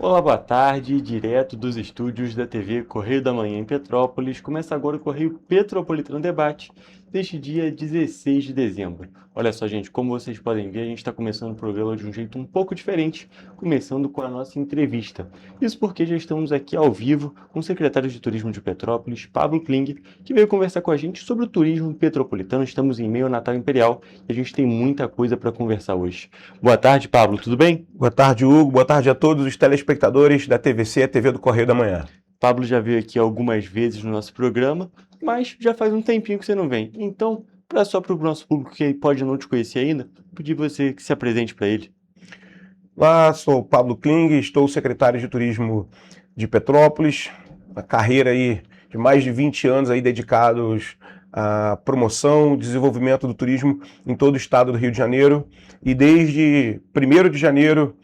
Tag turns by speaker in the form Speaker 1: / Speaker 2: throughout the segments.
Speaker 1: Olá, boa tarde, direto dos estúdios da TV Correio da Manhã em Petrópolis. Começa agora o Correio Petropolitano Debate deste dia 16 de dezembro. Olha só, gente, como vocês podem ver, a gente está começando o programa de um jeito um pouco diferente, começando com a nossa entrevista. Isso porque já estamos aqui ao vivo com o secretário de Turismo de Petrópolis, Pablo Kling, que veio conversar com a gente sobre o turismo petropolitano. Estamos em meio ao Natal Imperial e a gente tem muita coisa para conversar hoje. Boa tarde, Pablo, tudo bem?
Speaker 2: Boa tarde, Hugo. Boa tarde a todos os telespectadores da TVC, a TV do Correio da Manhã.
Speaker 1: Pablo já veio aqui algumas vezes no nosso programa, mas já faz um tempinho que você não vem. Então, só para o nosso público que pode não te conhecer ainda, pedir você que se apresente para ele.
Speaker 2: Olá, sou Pablo Kling, estou secretário de Turismo de Petrópolis, uma carreira aí de mais de 20 anos aí dedicados à promoção e desenvolvimento do turismo em todo o estado do Rio de Janeiro. E desde 1º de janeiro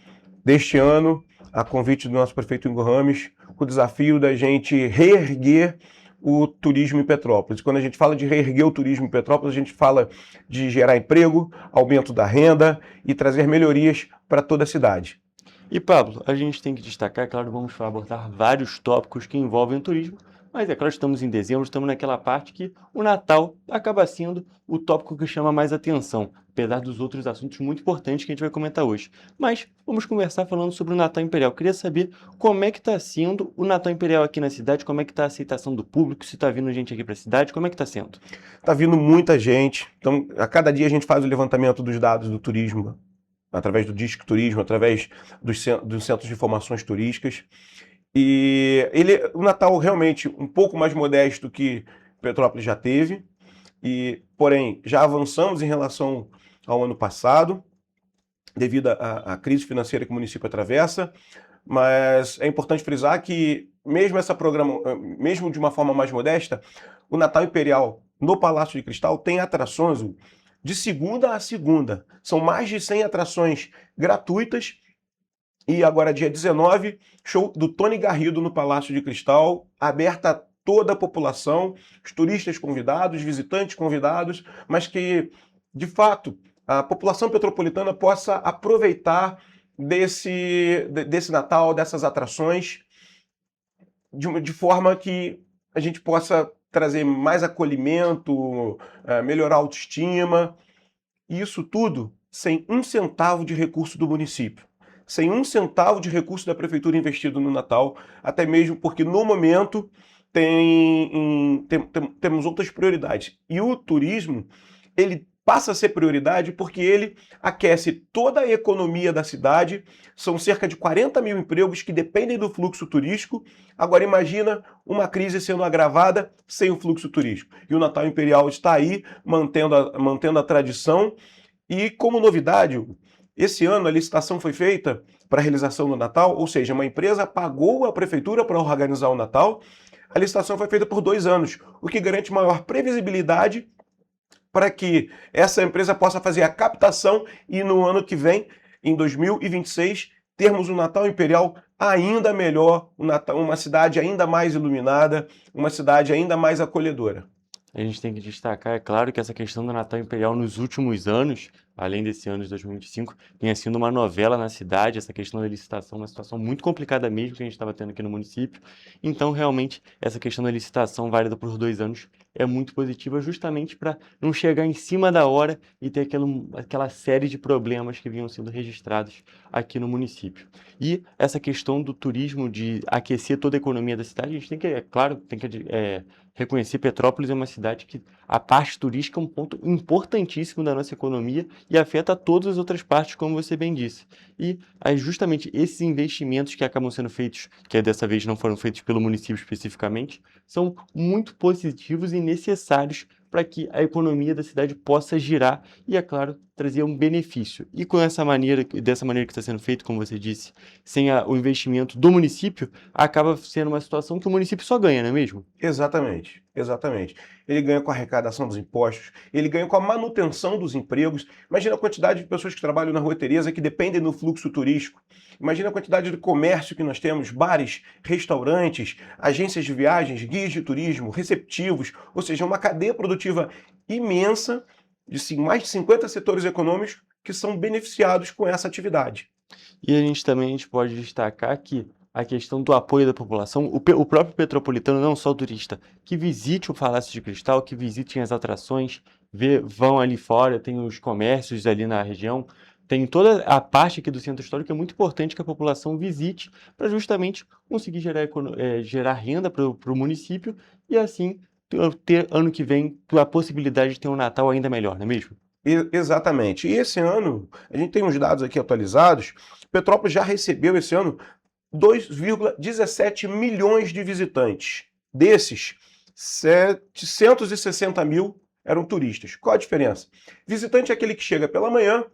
Speaker 2: deste ano, a convite do nosso prefeito Igor Rames, com o desafio da gente reerguer o turismo em Petrópolis. Quando a gente fala de reerguer o turismo em Petrópolis, a gente fala de gerar emprego, aumento da renda e trazer melhorias para toda a cidade.
Speaker 1: E Pablo, a gente tem que destacar, claro, vamos abordar vários tópicos que envolvem o turismo, mas é claro, estamos em dezembro, estamos naquela parte que o Natal acaba sendo o tópico que chama mais atenção, apesar dos outros assuntos muito importantes que a gente vai comentar hoje. Mas vamos conversar falando sobre o Natal Imperial. Queria saber como é que está sendo o Natal Imperial aqui na cidade, como é que está a aceitação do público, se está vindo gente aqui para a cidade, como é que está sendo?
Speaker 2: Está vindo muita gente, então a cada dia a gente faz o levantamento dos dados do turismo, através do Disque Turismo, através dos centros de informações turísticas. E o Natal realmente um pouco mais modesto que Petrópolis já teve, porém já avançamos em relação ao ano passado, devido à crise financeira que o município atravessa, mas é importante frisar que mesmo de uma forma mais modesta, o Natal Imperial no Palácio de Cristal tem atrações de segunda a segunda. São mais de 100 atrações gratuitas. E agora, dia 19, show do Tony Garrido no Palácio de Cristal, aberta a toda a população, os turistas convidados, visitantes convidados, mas que, de fato, a população petropolitana possa aproveitar desse Natal, dessas atrações, de forma que a gente possa trazer mais acolhimento, melhorar a autoestima, e isso tudo sem um centavo de recurso do município. Sem um centavo de recurso da prefeitura investido no Natal, até mesmo porque no momento temos outras prioridades. E o turismo, ele passa a ser prioridade porque ele aquece toda a economia da cidade. São cerca de 40 mil empregos que dependem do fluxo turístico. Agora imagina uma crise sendo agravada sem o fluxo turístico. E o Natal Imperial está aí, mantendo a tradição. E como novidade, esse ano a licitação foi feita para a realização do Natal, ou seja, uma empresa pagou a prefeitura para organizar o Natal. A licitação foi feita por 2 anos, o que garante maior previsibilidade para que essa empresa possa fazer a captação e no ano que vem, em 2026, termos um Natal Imperial ainda melhor, uma cidade ainda mais iluminada, uma cidade ainda mais acolhedora.
Speaker 1: A gente tem que destacar, é claro, que essa questão do Natal Imperial nos últimos anos, além desse ano de 2025, vinha sendo uma novela na cidade, essa questão da licitação, uma situação muito complicada mesmo que a gente estava tendo aqui no município. Então, realmente, essa questão da licitação válida por 2 anos é muito positiva, justamente para não chegar em cima da hora e ter aquela série de problemas que vinham sendo registrados aqui no município. E essa questão do turismo, de aquecer toda a economia da cidade, a gente tem que, é claro, reconhecer Petrópolis é uma cidade que a parte turística é um ponto importantíssimo da nossa economia e afeta todas as outras partes, como você bem disse. E justamente esses investimentos que acabam sendo feitos, que dessa vez não foram feitos pelo município especificamente, são muito positivos e necessários para que a economia da cidade possa girar e, é claro, trazer um benefício. E dessa maneira que está sendo feito, como você disse, sem o investimento do município, acaba sendo uma situação que o município só ganha, não é mesmo?
Speaker 2: Exatamente, exatamente. Ele ganha com a arrecadação dos impostos, ele ganha com a manutenção dos empregos. Imagina a quantidade de pessoas que trabalham na Rua Teresa que dependem do fluxo turístico. Imagina a quantidade de comércio que nós temos, bares, restaurantes, agências de viagens, guias de turismo, receptivos, ou seja, uma cadeia produtiva imensa de mais de 50 setores econômicos que são beneficiados com essa atividade.
Speaker 1: E a gente pode destacar que a questão do apoio da população, o próprio petropolitano, não só o turista, que visite o Palácio de Cristal, que visitem as atrações, vão ali fora, tem os comércios ali na região, tem toda a parte aqui do centro histórico, é muito importante que a população visite para justamente conseguir gerar renda para o município e assim ter ano que vem a possibilidade de ter um Natal ainda melhor, não é mesmo?
Speaker 2: Exatamente. E esse ano, a gente tem uns dados aqui atualizados, Petrópolis já recebeu esse ano 2,17 milhões de visitantes. Desses, 760 mil eram turistas. Qual a diferença? Visitante é aquele que chega pela manhã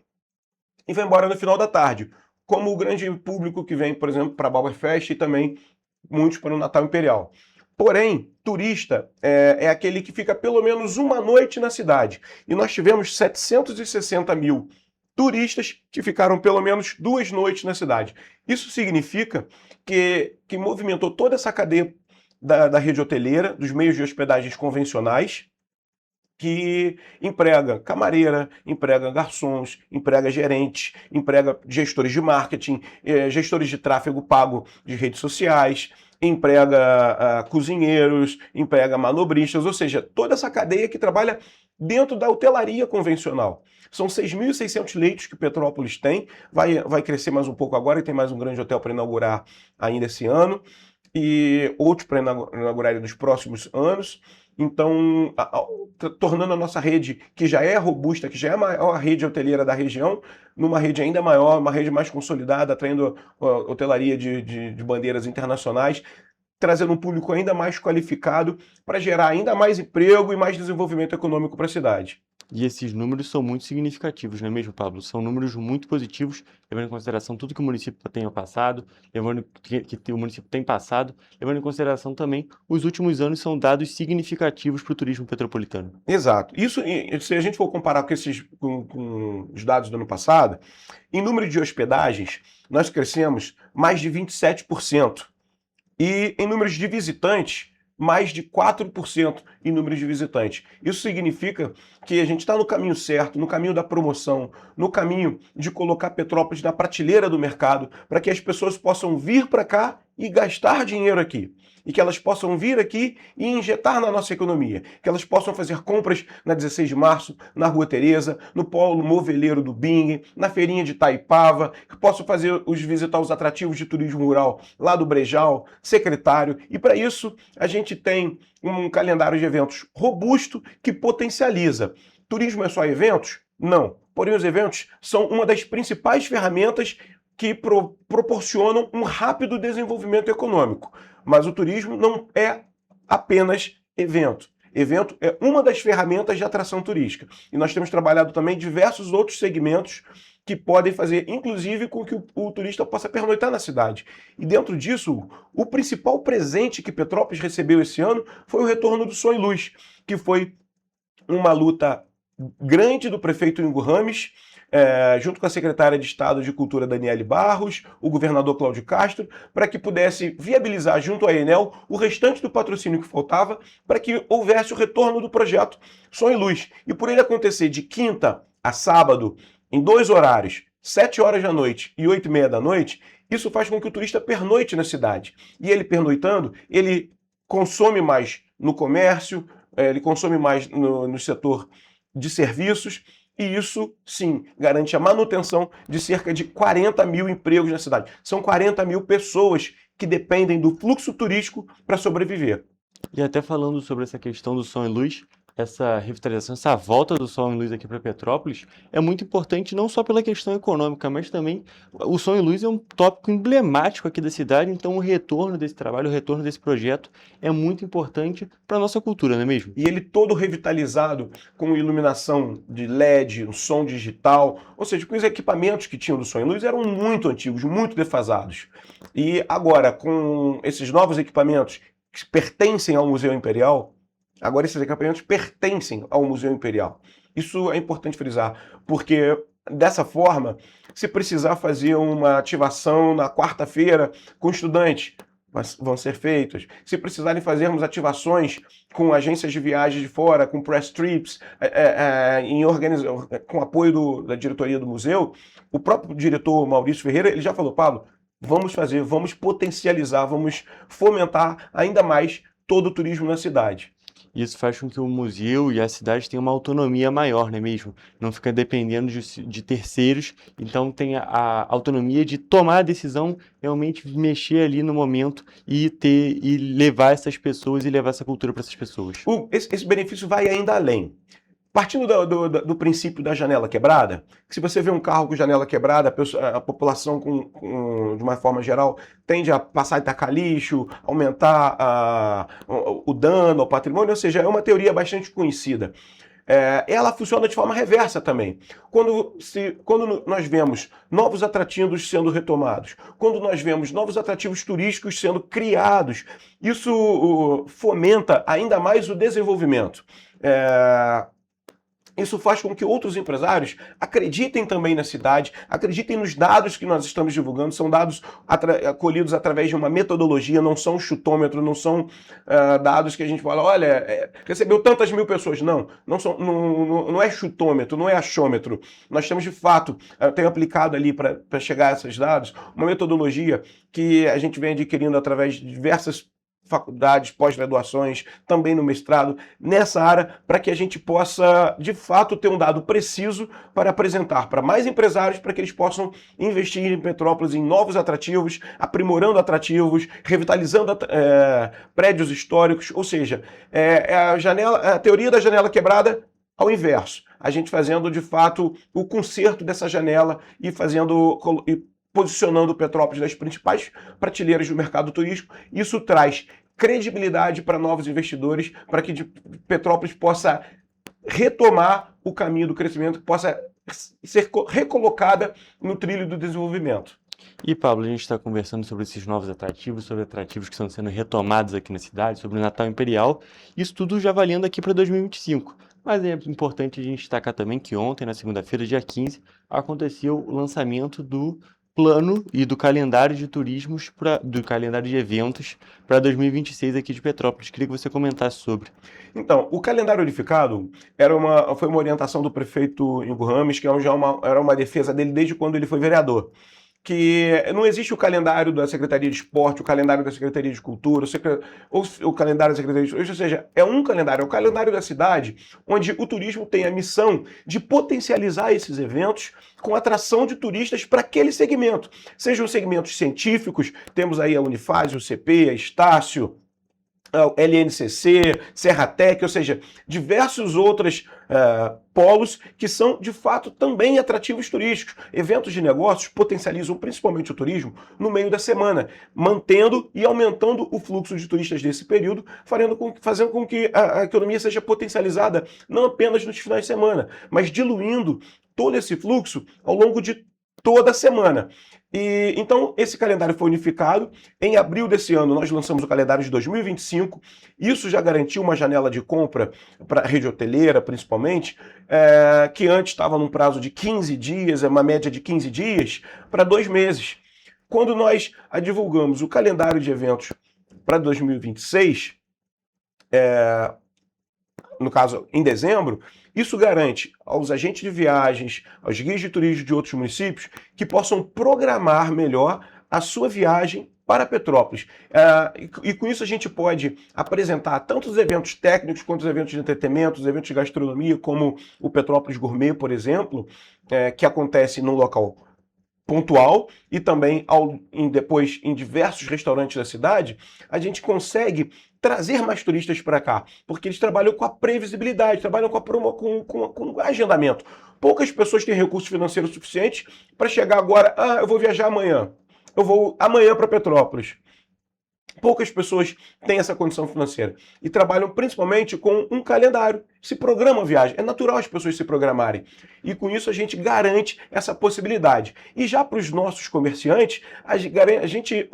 Speaker 2: e vai embora no final da tarde, como o grande público que vem, por exemplo, para a Bauerfest e também muitos para o Natal Imperial. Porém, turista é aquele que fica pelo menos uma noite na cidade. E nós tivemos 760 mil turistas que ficaram pelo menos 2 noites na cidade. Isso significa que movimentou toda essa cadeia da rede hoteleira, dos meios de hospedagens convencionais, que emprega camareira, emprega garçons, emprega gerentes, emprega gestores de marketing, gestores de tráfego pago de redes sociais, emprega cozinheiros, emprega manobristas, ou seja, toda essa cadeia que trabalha dentro da hotelaria convencional. São 6.600 leitos que Petrópolis tem, vai crescer mais um pouco agora e tem mais um grande hotel para inaugurar ainda esse ano e outros para inaugurar nos próximos anos. Então, tornando a nossa rede, que já é robusta, que já é a maior rede hoteleira da região, numa rede ainda maior, uma rede mais consolidada, atraindo hotelaria de bandeiras internacionais, trazendo um público ainda mais qualificado para gerar ainda mais emprego e mais desenvolvimento econômico para a cidade.
Speaker 1: E esses números são muito significativos, não é mesmo, Pablo? São números muito positivos, levando em consideração tudo que o município tenha passado, levando que o município tem passado, levando em consideração também os últimos anos são dados significativos para o turismo petropolitano.
Speaker 2: Exato. Isso, se a gente for comparar com os dados do ano passado, em número de hospedagens, nós crescemos mais de 27%. E em números de visitantes, mais de 4% em números de visitantes. Isso significa que a gente está no caminho certo, no caminho da promoção, no caminho de colocar Petrópolis na prateleira do mercado, para que as pessoas possam vir para cá e gastar dinheiro aqui. E que elas possam vir aqui e injetar na nossa economia. Que elas possam fazer compras na 16 de março, na Rua Tereza, no polo moveleiro do Bing, na feirinha de Taipava, que possam visitar os atrativos de turismo rural lá do Brejal, Secretário. E para isso, a gente tem um calendário de eventos robusto que potencializa. Turismo é só eventos? Não. Porém, os eventos são uma das principais ferramentas que proporcionam um rápido desenvolvimento econômico. Mas o turismo não é apenas evento. Evento é uma das ferramentas de atração turística. E nós temos trabalhado também diversos outros segmentos que podem fazer, inclusive, com que o turista possa pernoitar na cidade. E dentro disso, o principal presente que Petrópolis recebeu esse ano foi o retorno do Som e Luz, que foi uma luta grande do prefeito Ingo Rames, junto com a secretária de Estado de Cultura Daniele Barros, o governador Cláudio Castro, para que pudesse viabilizar junto à Enel o restante do patrocínio que faltava para que houvesse o retorno do projeto Som e Luz. E por ele acontecer de quinta a sábado, em 2 horários, 7 horas da noite e 8h30 da noite, isso faz com que o turista pernoite na cidade. E ele pernoitando, ele consome mais no comércio, ele consome mais no setor de serviços, e isso, sim, garante a manutenção de cerca de 40 mil empregos na cidade. São 40 mil pessoas que dependem do fluxo turístico para sobreviver.
Speaker 1: E até falando sobre essa questão do Som e Luz, essa revitalização, essa volta do Som e Luz aqui para Petrópolis é muito importante não só pela questão econômica, mas também o Som e Luz é um tópico emblemático aqui da cidade, então o retorno desse trabalho, o retorno desse projeto é muito importante para a nossa cultura, não é mesmo?
Speaker 2: E ele todo revitalizado com iluminação de LED, um som digital, ou seja, com os equipamentos que tinham do Som e Luz eram muito antigos, muito defasados. E agora, com esses novos equipamentos que pertencem ao Museu Imperial, agora esses equipamentos pertencem ao Museu Imperial. Isso é importante frisar, porque dessa forma, se precisar fazer uma ativação na quarta-feira com estudantes, vão ser feitas. Se precisarem fazermos ativações com agências de viagem de fora, com press trips, com apoio da diretoria do museu, o próprio diretor Maurício Ferreira, ele já falou, Pablo, vamos fazer, vamos potencializar, vamos fomentar ainda mais todo o turismo na cidade.
Speaker 1: Isso faz com que o museu e a cidade tenham uma autonomia maior, não é mesmo? Não fica dependendo de terceiros, então tem a autonomia de tomar a decisão, realmente mexer ali no momento e levar essas pessoas e levar essa cultura para essas pessoas.
Speaker 2: Esse benefício vai ainda além. Partindo do princípio da janela quebrada, que se você vê um carro com janela quebrada, a população, de uma forma geral, tende a passar e tacar lixo, aumentar o dano ao patrimônio, ou seja, é uma teoria bastante conhecida. Ela funciona de forma reversa também. Quando nós vemos novos atrativos sendo retomados, quando nós vemos novos atrativos turísticos sendo criados, isso fomenta ainda mais o desenvolvimento. Isso faz com que outros empresários acreditem também na cidade, acreditem nos dados que nós estamos divulgando. São dados colhidos através de uma metodologia, não são chutômetro, não são dados que a gente fala, olha, recebeu tantas mil pessoas. Não é chutômetro, não é achômetro. Nós temos, de fato, tenho aplicado ali para chegar a esses dados, uma metodologia que a gente vem adquirindo através de diversas faculdades, pós-graduações, também no mestrado, nessa área, para que a gente possa, de fato, ter um dado preciso para apresentar para mais empresários, para que eles possam investir em Petrópolis em novos atrativos, aprimorando atrativos, revitalizando prédios históricos, ou seja, a teoria da janela quebrada ao inverso. A gente fazendo, de fato, o conserto dessa janela e posicionando Petrópolis nas principais prateleiras do mercado turístico. Isso traz credibilidade para novos investidores, para que Petrópolis possa retomar o caminho do crescimento, possa ser recolocada no trilho do desenvolvimento.
Speaker 1: E, Pablo, a gente está conversando sobre esses novos atrativos, sobre atrativos que estão sendo retomados aqui na cidade, sobre o Natal Imperial, isso tudo já valendo aqui para 2025. Mas é importante a gente destacar também que ontem, na segunda-feira, dia 15, aconteceu o lançamento do plano e do calendário de turismos, do calendário de eventos para 2026 aqui de Petrópolis. Queria que você comentasse sobre.
Speaker 2: Então, o calendário unificado foi uma orientação do prefeito Ingo Rames, que era uma defesa dele desde quando ele foi vereador. Que não existe o calendário da Secretaria de Esporte, o calendário da Secretaria de Cultura, ou o calendário da Secretaria de Turismo, ou seja, é um calendário, é o calendário da cidade, onde o turismo tem a missão de potencializar esses eventos com atração de turistas para aquele segmento. Sejam segmentos científicos, temos aí a Unifaz, o CP, a Estácio, LNCC, Serratec, ou seja, diversos outros polos que são, de fato, também atrativos turísticos. Eventos de negócios potencializam principalmente o turismo no meio da semana, mantendo e aumentando o fluxo de turistas desse período, fazendo com que a economia seja potencializada não apenas nos finais de semana, mas diluindo todo esse fluxo ao longo de toda a semana. E então esse calendário foi unificado. Em abril desse ano nós lançamos o calendário de 2025. Isso já garantiu uma janela de compra para a rede hoteleira, principalmente, que antes estava num prazo de 15 dias, uma média de 15 dias, para 2 meses. Quando nós divulgamos o calendário de eventos para 2026, no caso, em dezembro, isso garante aos agentes de viagens, aos guias de turismo de outros municípios, que possam programar melhor a sua viagem para Petrópolis. E com isso a gente pode apresentar tanto os eventos técnicos quanto os eventos de entretenimento, os eventos de gastronomia, como o Petrópolis Gourmet, por exemplo, que acontece num local pontual e também depois em diversos restaurantes da cidade. A gente consegue trazer mais turistas para cá, porque eles trabalham com a previsibilidade, trabalham com agendamento. Poucas pessoas têm recursos financeiros suficientes para chegar agora, eu vou viajar amanhã, eu vou amanhã para Petrópolis. Poucas pessoas têm essa condição financeira e trabalham principalmente com um calendário, se programam a viagem. É natural as pessoas se programarem e com isso a gente garante essa possibilidade. E já para os nossos comerciantes, a gente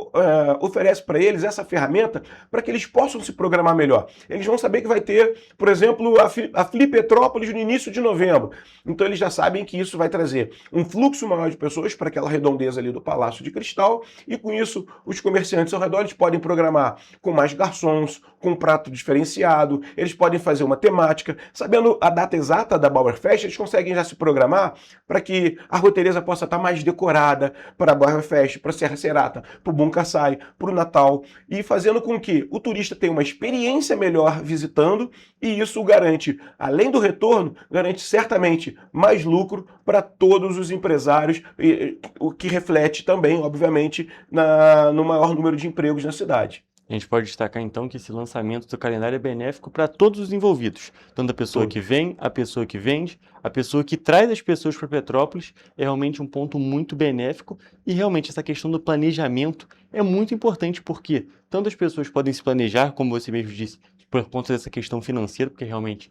Speaker 2: oferece para eles essa ferramenta para que eles possam se programar melhor. Eles vão saber que vai ter, por exemplo, a Flip Petrópolis no início de novembro. Então eles já sabem que isso vai trazer um fluxo maior de pessoas para aquela redondeza ali do Palácio de Cristal e com isso os comerciantes ao redor eles podem programar com mais garçons, com um prato diferenciado, eles podem fazer uma temática. Sabendo a data exata da Bauerfest, eles conseguem já se programar para que a Roteirizar possa estar mais decorada para a Bauerfest, para a Serra Serata, para o Bunkassai, para o Natal, e fazendo com que o turista tenha uma experiência melhor visitando, e isso garante, além do retorno, garante certamente mais lucro para todos os empresários, o que reflete também, obviamente, no maior número de empregos na cidade.
Speaker 1: A gente pode destacar então que esse lançamento do calendário é benéfico para todos os envolvidos, tanto a pessoa que vem, a pessoa que vende, a pessoa que traz as pessoas para Petrópolis, é realmente um ponto muito benéfico, e realmente essa questão do planejamento é muito importante, porque tanto as pessoas podem se planejar, como você mesmo disse, por conta dessa questão financeira, porque realmente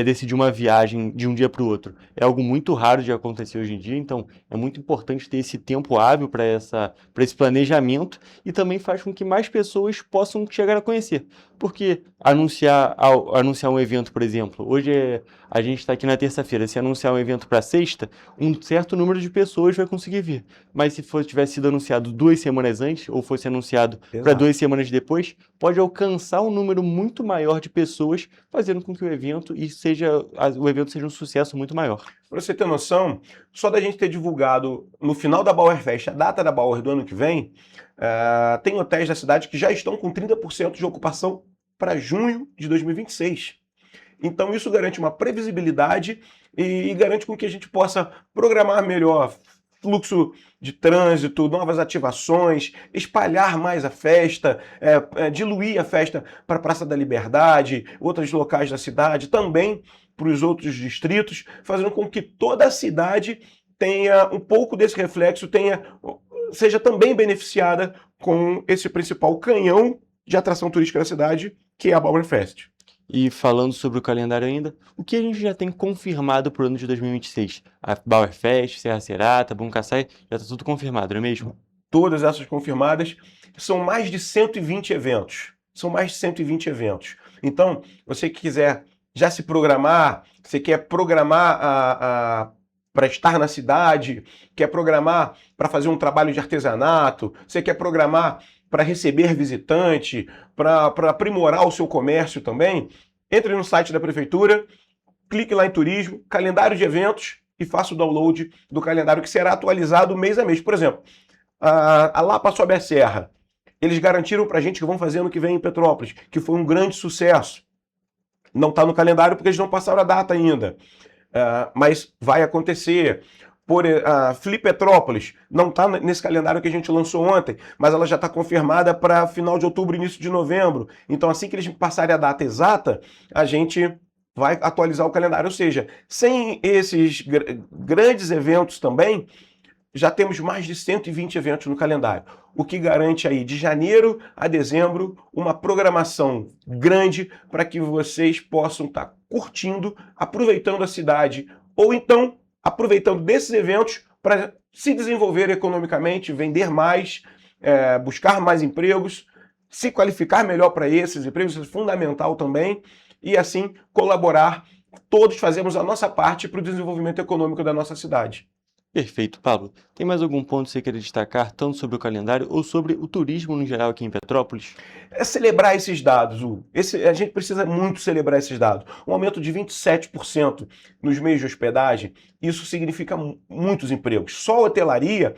Speaker 1: decidir uma viagem de um dia para o outro é algo muito raro de acontecer hoje em dia, então é muito importante ter esse tempo hábil para esse planejamento, e também faz com que mais pessoas possam chegar a conhecer. Porque anunciar um evento, por exemplo, hoje a gente está aqui na terça-feira, se anunciar um evento para sexta, um certo número de pessoas vai conseguir vir. Mas se tivesse sido anunciado 2 semanas antes, ou fosse anunciado para 2 semanas depois, pode alcançar um número muito maior de pessoas, fazendo com que o evento seja um sucesso muito maior.
Speaker 2: Para você ter noção, só da gente ter divulgado no final da Bauerfest a data da Bauer do ano que vem, tem hotéis da cidade que já estão com 30% de ocupação para junho de 2026. Então isso garante uma previsibilidade e garante com que a gente possa programar melhor fluxo de trânsito, novas ativações, espalhar mais a festa, diluir a festa para a Praça da Liberdade, outros locais da cidade, também para os outros distritos, fazendo com que toda a cidade tenha um pouco desse reflexo, seja também beneficiada com esse principal canhão de atração turística da cidade, que é a Bauerfest.
Speaker 1: E falando sobre o calendário ainda, o que a gente já tem confirmado para o ano de 2026? A Bauerfest, Serra Serata, Bunkassai, já está tudo confirmado, não é mesmo?
Speaker 2: Todas essas confirmadas, são mais de 120 eventos. São mais de 120 eventos. Então, você que quiser já se programar, você quer programar para estar na cidade, quer programar para fazer um trabalho de artesanato, você quer programar para receber visitante, para aprimorar o seu comércio também, entre no site da prefeitura, clique lá em turismo, calendário de eventos, e faça o download do calendário que será atualizado mês a mês. Por exemplo, a Lapa Sobe a Serra, eles garantiram para a gente que vão fazer ano que vem em Petrópolis, que foi um grande sucesso. Não está no calendário porque eles não passaram a data ainda, mas vai acontecer. Flipetrópolis não está nesse calendário que a gente lançou ontem, mas ela já está confirmada para final de outubro, início de novembro. Então, assim que eles passarem a data exata, a gente vai atualizar o calendário. Ou seja, sem esses grandes eventos também, já temos mais de 120 eventos no calendário, o que garante aí de janeiro a dezembro uma programação grande para que vocês possam estar curtindo, aproveitando a cidade, ou então aproveitando desses eventos para se desenvolver economicamente, vender mais, buscar mais empregos, se qualificar melhor para esses empregos, isso é fundamental também, e assim colaborar, todos fazemos a nossa parte para o desenvolvimento econômico da nossa cidade.
Speaker 1: Perfeito, Pablo. Tem mais algum ponto que você queira destacar, tanto sobre o calendário ou sobre o turismo no geral aqui em Petrópolis?
Speaker 2: É celebrar esses dados, Hugo. A gente precisa muito celebrar esses dados. Um aumento de 27% nos meios de hospedagem, isso significa muitos empregos. Só a hotelaria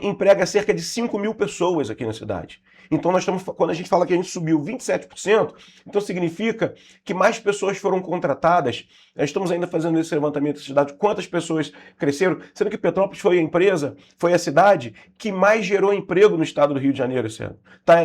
Speaker 2: emprega cerca de 5.000 pessoas aqui na cidade. Então, quando a gente fala que a gente subiu 27%, então significa que mais pessoas foram contratadas. Nós estamos ainda fazendo esse levantamento de cidade, quantas pessoas cresceram, sendo que Petrópolis foi a cidade que mais gerou emprego no estado do Rio de Janeiro esse ano. Está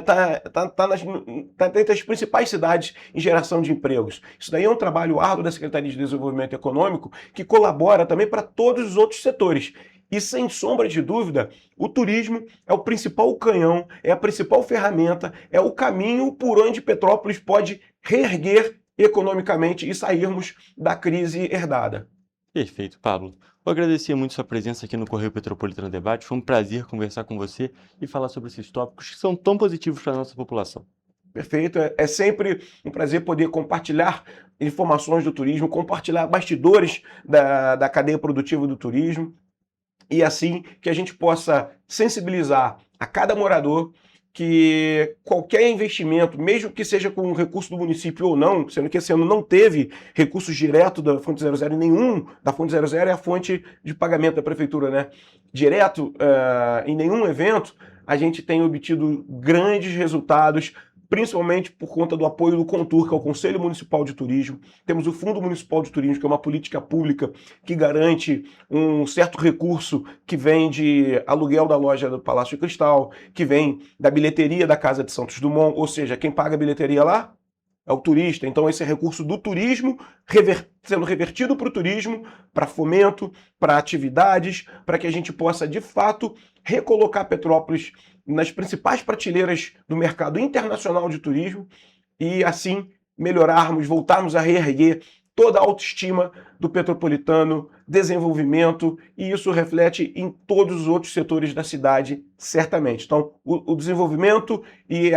Speaker 2: entre as principais cidades em geração de empregos. Isso daí é um trabalho árduo da Secretaria de Desenvolvimento Econômico que colabora também para todos os outros setores. E sem sombra de dúvida, o turismo é o principal canhão, é a principal ferramenta, é o caminho por onde Petrópolis pode reerguer economicamente e sairmos da crise herdada.
Speaker 1: Perfeito, Pablo. Eu agradecia muito sua presença aqui no Correio Petropolitano Debate. Foi um prazer conversar com você e falar sobre esses tópicos que são tão positivos para a nossa população.
Speaker 2: Perfeito. É sempre um prazer poder compartilhar informações do turismo, compartilhar bastidores da cadeia produtiva do turismo, e assim que a gente possa sensibilizar a cada morador que qualquer investimento, mesmo que seja com recurso do município ou não, sendo que esse ano não teve recursos direto da Fonte 00 em nenhum, da Fonte 00 é a fonte de pagamento da prefeitura, né? Direto em nenhum evento, a gente tem obtido grandes resultados, principalmente por conta do apoio do CONTUR, que é o Conselho Municipal de Turismo. Temos o Fundo Municipal de Turismo, que é uma política pública que garante um certo recurso que vem de aluguel da loja do Palácio de Cristal, que vem da bilheteria da Casa de Santos Dumont, ou seja, quem paga a bilheteria lá é o turista. Então esse é recurso do turismo sendo revertido para o turismo, para fomento, para atividades, para que a gente possa, de fato, recolocar Petrópolis nas principais prateleiras do mercado internacional de turismo e, assim, melhorarmos, voltarmos a reerguer toda a autoestima do petropolitano, desenvolvimento, e isso reflete em todos os outros setores da cidade, certamente. Então, o desenvolvimento e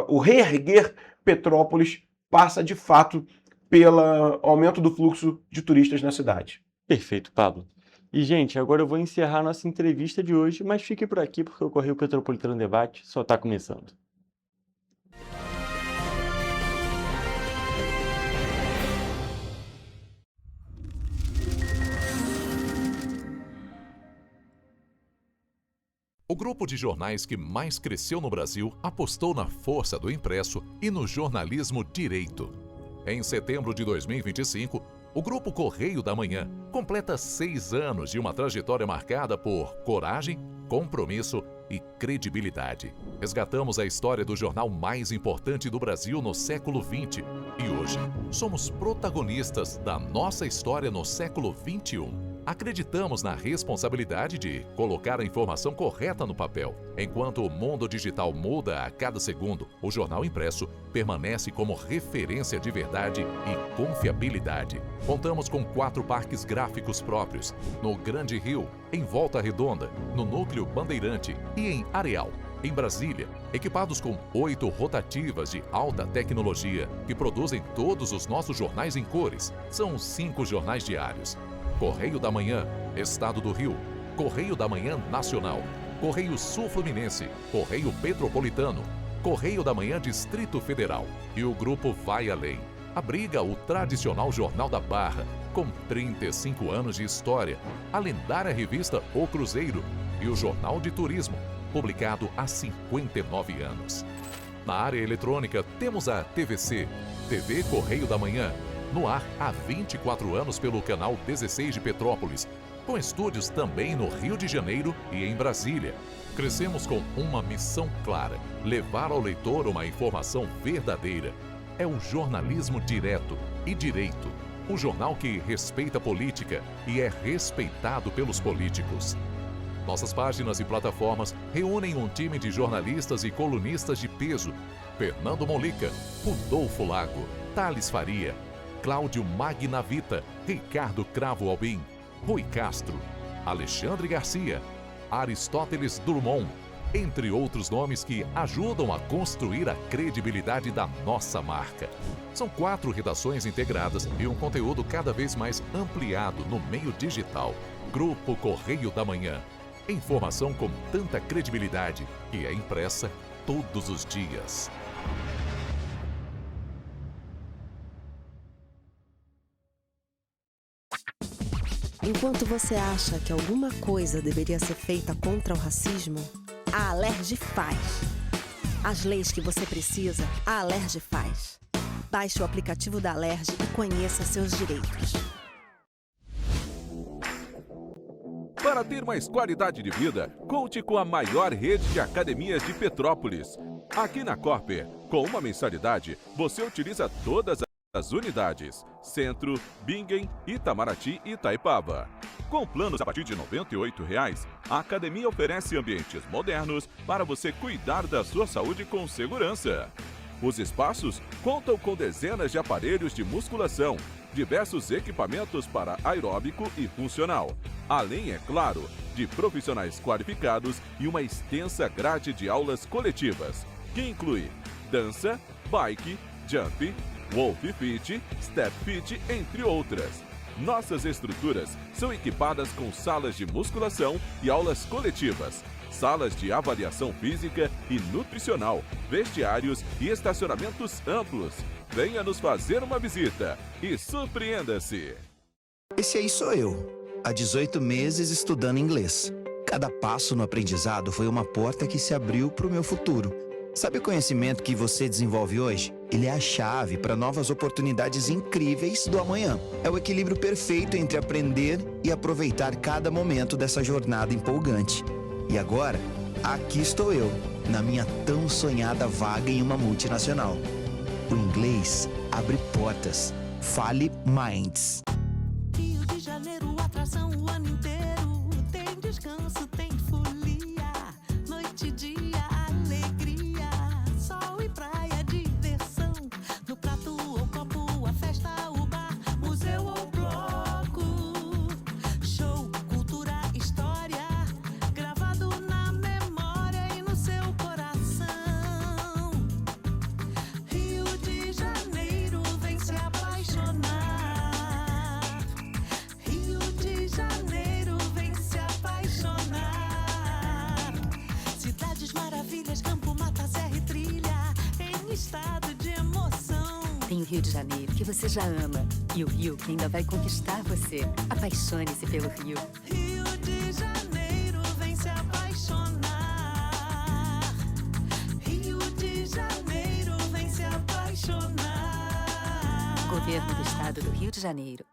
Speaker 2: o reerguer Petrópolis passa, de fato, pelo aumento do fluxo de turistas na cidade.
Speaker 1: Perfeito, Pablo. E, gente, agora eu vou encerrar nossa entrevista de hoje, mas fique por aqui porque o Correio Petropolitano Debate só está começando.
Speaker 3: O grupo de jornais que mais cresceu no Brasil apostou na força do impresso e no jornalismo direito. Em setembro de 2025, o Grupo Correio da Manhã completa 6 anos de uma trajetória marcada por coragem, compromisso e credibilidade. Resgatamos a história do jornal mais importante do Brasil no século XX e hoje somos protagonistas da nossa história no século XXI. Acreditamos na responsabilidade de colocar a informação correta no papel. Enquanto o mundo digital muda a cada segundo, o jornal impresso permanece como referência de verdade e confiabilidade. Contamos com 4 parques gráficos próprios, no Grande Rio, em Volta Redonda, no Núcleo Bandeirante e em Areal. Em Brasília, equipados com 8 rotativas de alta tecnologia que produzem todos os nossos jornais em cores. São 5 jornais diários. Correio da Manhã, Estado do Rio, Correio da Manhã Nacional, Correio Sul-Fluminense, Correio Petropolitano, Correio da Manhã Distrito Federal. E o grupo vai além. Abriga o tradicional Jornal da Barra, com 35 anos de história, a lendária revista O Cruzeiro e o Jornal de Turismo, publicado há 59 anos. Na área eletrônica, temos a TVC, TV Correio da Manhã, no ar há 24 anos pelo canal 16 de Petrópolis, com estúdios também no Rio de Janeiro e em Brasília. Crescemos com uma missão clara: levar ao leitor uma informação verdadeira. É o jornalismo direto e direito, um jornal que respeita a política e é respeitado pelos políticos. Nossas páginas e plataformas reúnem um time de jornalistas e colunistas de peso: Fernando Molica, Rodolfo Lago, Thales Faria, Cláudio Magnavita, Ricardo Cravo Albim, Rui Castro, Alexandre Garcia, Aristóteles Drummond, entre outros nomes que ajudam a construir a credibilidade da nossa marca. São 4 redações integradas e um conteúdo cada vez mais ampliado no meio digital. Grupo Correio da Manhã. Informação com tanta credibilidade que é impressa todos os dias.
Speaker 4: Enquanto você acha que alguma coisa deveria ser feita contra o racismo, a Alerj faz. As leis que você precisa, a Alerj faz. Baixe o aplicativo da Alerj e conheça seus direitos.
Speaker 5: Para ter mais qualidade de vida, conte com a maior rede de academias de Petrópolis. Aqui na Corper, com uma mensalidade, você utiliza todas as unidades: Centro, Bingen, Itamaraty e Itaipava. Com planos a partir de R$ 98,00, a academia oferece ambientes modernos para você cuidar da sua saúde com segurança. Os espaços contam com dezenas de aparelhos de musculação, diversos equipamentos para aeróbico e funcional, além, é claro, de profissionais qualificados e uma extensa grade de aulas coletivas, que inclui dança, bike, jump, Wolf Fit, Step Fit, entre outras. Nossas estruturas são equipadas com salas de musculação e aulas coletivas, salas de avaliação física e nutricional, vestiários e estacionamentos amplos. Venha nos fazer uma visita e surpreenda-se!
Speaker 6: Esse aí sou eu, há 18 meses estudando inglês. Cada passo no aprendizado foi uma porta que se abriu para o meu futuro. Sabe o conhecimento que você desenvolve hoje? Ele é a chave para novas oportunidades incríveis do amanhã. É o equilíbrio perfeito entre aprender e aproveitar cada momento dessa jornada empolgante. E agora, aqui estou eu, na minha tão sonhada vaga em uma multinacional. O inglês abre portas. Fale Minds.
Speaker 7: Rio de Janeiro, atração o ano inteiro. Tem descanso, tem folia. Noite e dia, alegria. Sol e praia, diversão. No prato ou copo, a festa, o bar, museu ou bloco. Show, cultura, história. Gravado na memória e no seu coração. Rio de Janeiro, vem se apaixonar. Rio de Janeiro, vem se apaixonar. Cidades maravilhas, campo, mata, serra e trilha, em estado de emoção.
Speaker 8: Tem o Rio de Janeiro, que você já ama. E o Rio, que ainda vai conquistar você. Apaixone-se pelo Rio.
Speaker 7: Rio de Janeiro, vem se apaixonar. Rio de Janeiro, vem se apaixonar.
Speaker 8: Governo do Estado do Rio de Janeiro.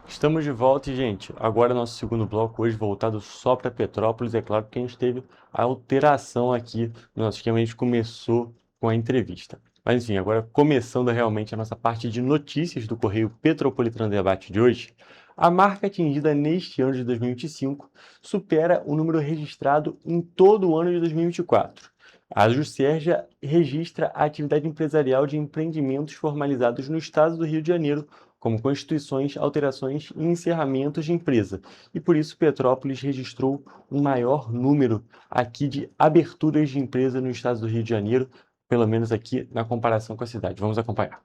Speaker 1: Estamos de volta e, gente, agora nosso segundo bloco hoje voltado só para Petrópolis. É claro que a gente teve a alteração aqui no nosso esquema, a gente começou com a entrevista. Mas enfim, agora começando realmente a nossa parte de notícias do Correio Petropolitano Debate de hoje, a marca atingida neste ano de 2025 supera o número registrado em todo o ano de 2024. A Juscerja registra a atividade empresarial de empreendimentos formalizados no estado do Rio de Janeiro, como constituições, alterações e encerramentos de empresa. E por isso Petrópolis registrou um maior número aqui de aberturas de empresa no estado do Rio de Janeiro, pelo menos aqui na comparação com a cidade. Vamos acompanhar.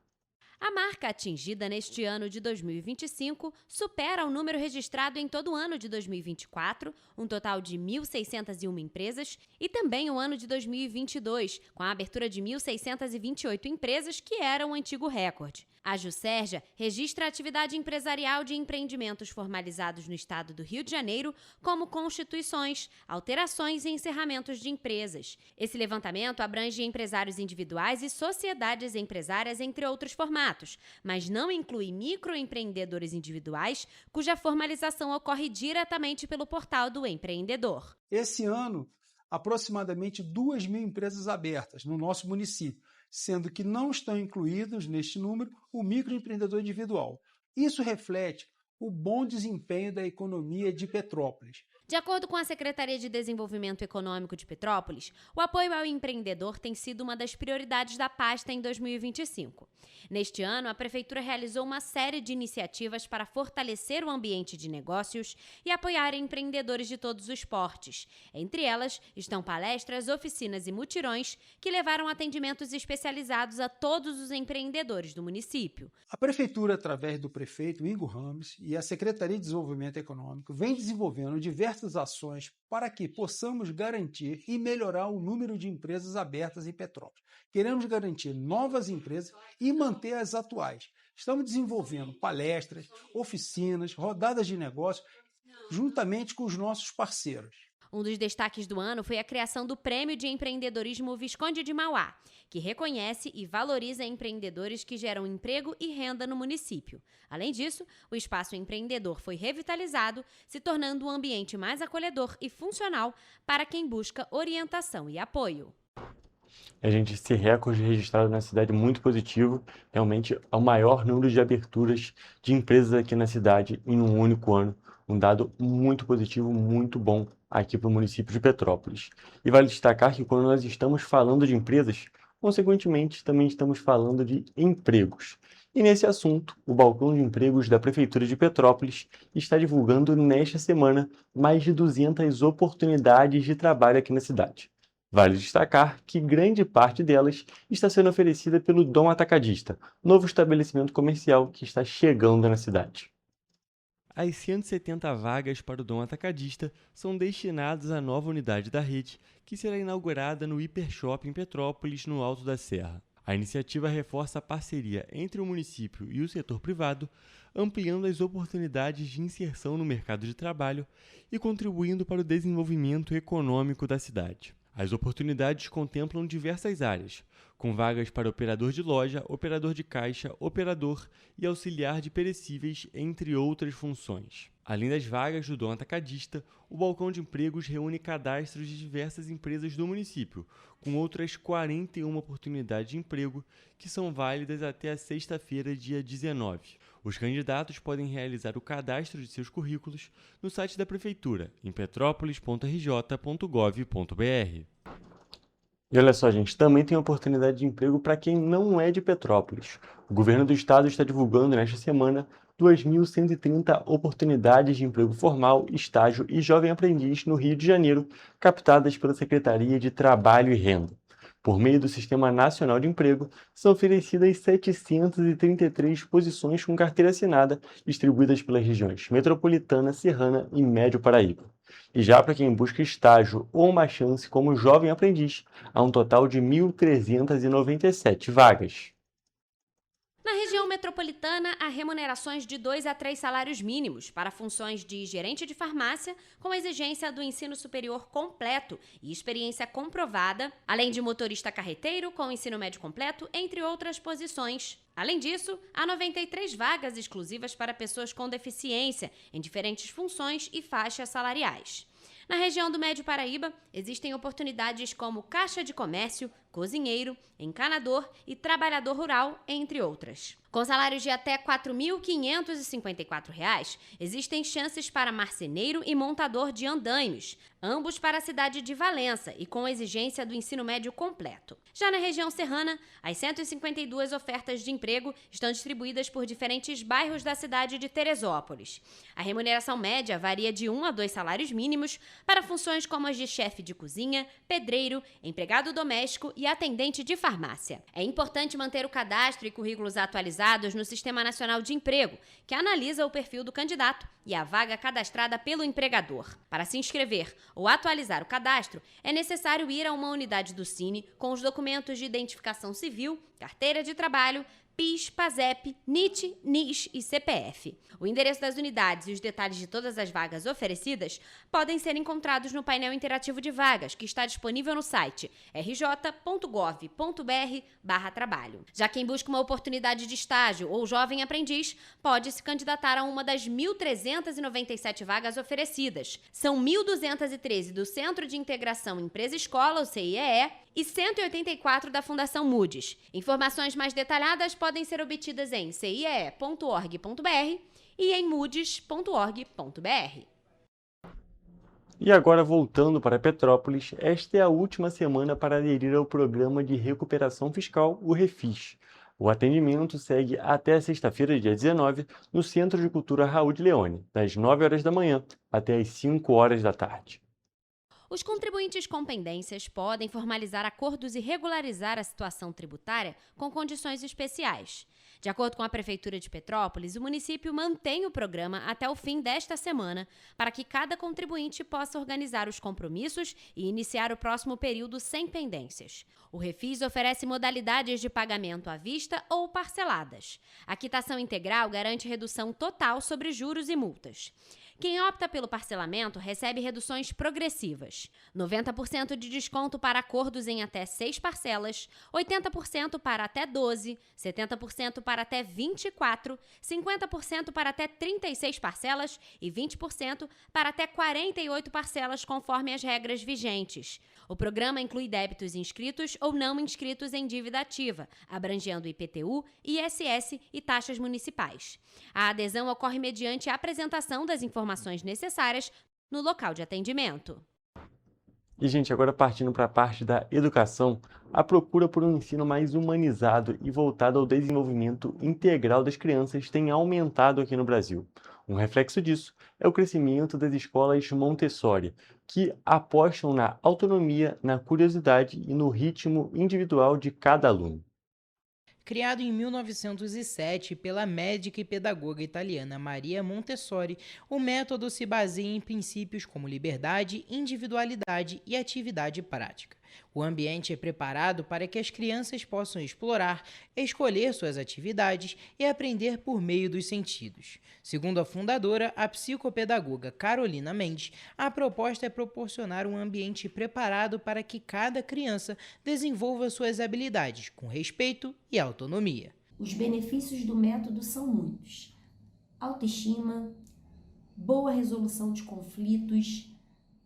Speaker 9: A marca atingida neste ano de 2025 supera o número registrado em todo o ano de 2024, um total de 1.601 empresas, e também o ano de 2022, com a abertura de 1.628 empresas, que era um antigo recorde. A Juscerja registra a atividade empresarial de empreendimentos formalizados no estado do Rio de Janeiro como constituições, alterações e encerramentos de empresas. Esse levantamento abrange empresários individuais e sociedades empresárias, entre outros formatos, mas não inclui microempreendedores individuais, cuja formalização ocorre diretamente pelo portal do empreendedor.
Speaker 10: Esse ano, aproximadamente 2.000 empresas abertas no nosso município, sendo que não estão incluídos neste número o microempreendedor individual. Isso reflete o bom desempenho da economia de Petrópolis.
Speaker 9: De acordo com a Secretaria de Desenvolvimento Econômico de Petrópolis, o apoio ao empreendedor tem sido uma das prioridades da pasta em 2025. Neste ano, a Prefeitura realizou uma série de iniciativas para fortalecer o ambiente de negócios e apoiar empreendedores de todos os portes. Entre elas estão palestras, oficinas e mutirões que levaram atendimentos especializados a todos os empreendedores do município.
Speaker 10: A Prefeitura, através do prefeito Igor Ramos e a Secretaria de Desenvolvimento Econômico, vem desenvolvendo diversas ações para que possamos garantir e melhorar o número de empresas abertas em Petrópolis. Queremos garantir novas empresas e manter as atuais. Estamos desenvolvendo palestras, oficinas, rodadas de negócios, juntamente com os nossos parceiros.
Speaker 9: Um dos destaques do ano foi a criação do Prêmio de Empreendedorismo Visconde de Mauá, que reconhece e valoriza empreendedores que geram emprego e renda no município. Além disso, o espaço empreendedor foi revitalizado, se tornando um ambiente mais acolhedor e funcional para quem busca orientação e apoio.
Speaker 1: Esse recorde registrado na cidade é muito positivo, realmente é o maior número de aberturas de empresas aqui na cidade em um único ano. Um dado muito positivo, muito bom aqui para o município de Petrópolis. E vale destacar que quando nós estamos falando de empresas, consequentemente também estamos falando de empregos. E nesse assunto, o Balcão de Empregos da Prefeitura de Petrópolis está divulgando nesta semana mais de 200 oportunidades de trabalho aqui na cidade. Vale destacar que grande parte delas está sendo oferecida pelo Dom Atacadista, novo estabelecimento comercial que está chegando na cidade. As 170 vagas para o Dom Atacadista são destinadas à nova unidade da rede, que será inaugurada no Hipershopping Petrópolis, no Alto da Serra. A iniciativa reforça a parceria entre o município e o setor privado, ampliando as oportunidades de inserção no mercado de trabalho e contribuindo para o desenvolvimento econômico da cidade. As oportunidades contemplam diversas áreas, com vagas para operador de loja, operador de caixa, operador e auxiliar de perecíveis, entre outras funções. Além das vagas do Dom Atacadista, o balcão de empregos reúne cadastros de diversas empresas do município, com outras 41 oportunidades de emprego que são válidas até a sexta-feira, dia 19. Os candidatos podem realizar o cadastro de seus currículos no site da Prefeitura, em petrópolis.rj.gov.br. E olha só, gente, também tem oportunidade de emprego para quem não é de Petrópolis. O governo do estado está divulgando nesta semana 2.130 oportunidades de emprego formal, estágio e jovem aprendiz no Rio de Janeiro, captadas pela Secretaria de Trabalho e Renda. Por meio do Sistema Nacional de Emprego, são oferecidas 733 posições com carteira assinada, distribuídas pelas regiões Metropolitana, Serrana e Médio Paraíba. E já para quem busca estágio ou uma chance como jovem aprendiz, há um total de 1.397 vagas.
Speaker 9: Na região metropolitana, há remunerações de 2 a 3 salários mínimos para funções de gerente de farmácia, com exigência do ensino superior completo e experiência comprovada, além de motorista carreteiro com ensino médio completo, entre outras posições. Além disso, há 93 vagas exclusivas para pessoas com deficiência, em diferentes funções e faixas salariais. Na região do Médio Paraíba, existem oportunidades como caixa de comércio, cozinheiro, encanador e trabalhador rural, entre outras. Com salários de até R$ 4.554, existem chances para marceneiro e montador de andaimes, ambos para a cidade de Valença e com exigência do ensino médio completo. Já na região serrana, as 152 ofertas de emprego estão distribuídas por diferentes bairros da cidade de Teresópolis. A remuneração média varia de 1 a 2 salários mínimos para funções como as de chefe de cozinha, pedreiro, empregado doméstico e atendente de farmácia. É importante manter o cadastro e currículos atualizados no Sistema Nacional de Emprego, que analisa o perfil do candidato e a vaga cadastrada pelo empregador. Para se inscrever ou atualizar o cadastro, é necessário ir a uma unidade do Cine com os documentos de identificação civil, carteira de trabalho, PIS, PASEP, NIT, NIS e CPF. O endereço das unidades e os detalhes de todas as vagas oferecidas podem ser encontrados no painel interativo de vagas, que está disponível no site rj.gov.br/trabalho. Já quem busca uma oportunidade de estágio ou jovem aprendiz pode se candidatar a uma das 1.397 vagas oferecidas. São 1.213 do Centro de Integração Empresa-Escola, o CIEE, e 184 da Fundação Moody's. Informações mais detalhadas podem ser obtidas em ciee.org.br e em moodys.org.br.
Speaker 1: E agora, voltando para Petrópolis, esta é a última semana para aderir ao Programa de Recuperação Fiscal, o Refis. O atendimento segue até sexta-feira, dia 19, no Centro de Cultura Raul de Leone, das 9 horas da manhã até as 5 horas da tarde.
Speaker 9: Os contribuintes com pendências podem formalizar acordos e regularizar a situação tributária com condições especiais. De acordo com a Prefeitura de Petrópolis, o município mantém o programa até o fim desta semana para que cada contribuinte possa organizar os compromissos e iniciar o próximo período sem pendências. O Refis oferece modalidades de pagamento à vista ou parceladas. A quitação integral garante redução total sobre juros e multas. Quem opta pelo parcelamento recebe reduções progressivas: 90% de desconto para acordos em até 6 parcelas, 80% para até 12, 70% para até 24, 50% para até 36 parcelas e 20% para até 48 parcelas, conforme as regras vigentes. O programa inclui débitos inscritos ou não inscritos em dívida ativa, abrangendo IPTU, ISS e taxas municipais. A adesão ocorre mediante a apresentação das informações necessárias no local de atendimento.
Speaker 1: E, gente, agora partindo para a parte da educação, a procura por um ensino mais humanizado e voltado ao desenvolvimento integral das crianças tem aumentado aqui no Brasil. Um reflexo disso é o crescimento das escolas Montessori, que apostam na autonomia, na curiosidade e no ritmo individual de cada aluno.
Speaker 11: Criado em 1907 pela médica e pedagoga italiana Maria Montessori, o método se baseia em princípios como liberdade, individualidade e atividade prática. O ambiente é preparado para que as crianças possam explorar, escolher suas atividades e aprender por meio dos sentidos. Segundo a fundadora, a psicopedagoga Carolina Mendes, a proposta é proporcionar um ambiente preparado para que cada criança desenvolva suas habilidades com respeito e autonomia.
Speaker 12: Os benefícios do método são muitos: autoestima, boa resolução de conflitos,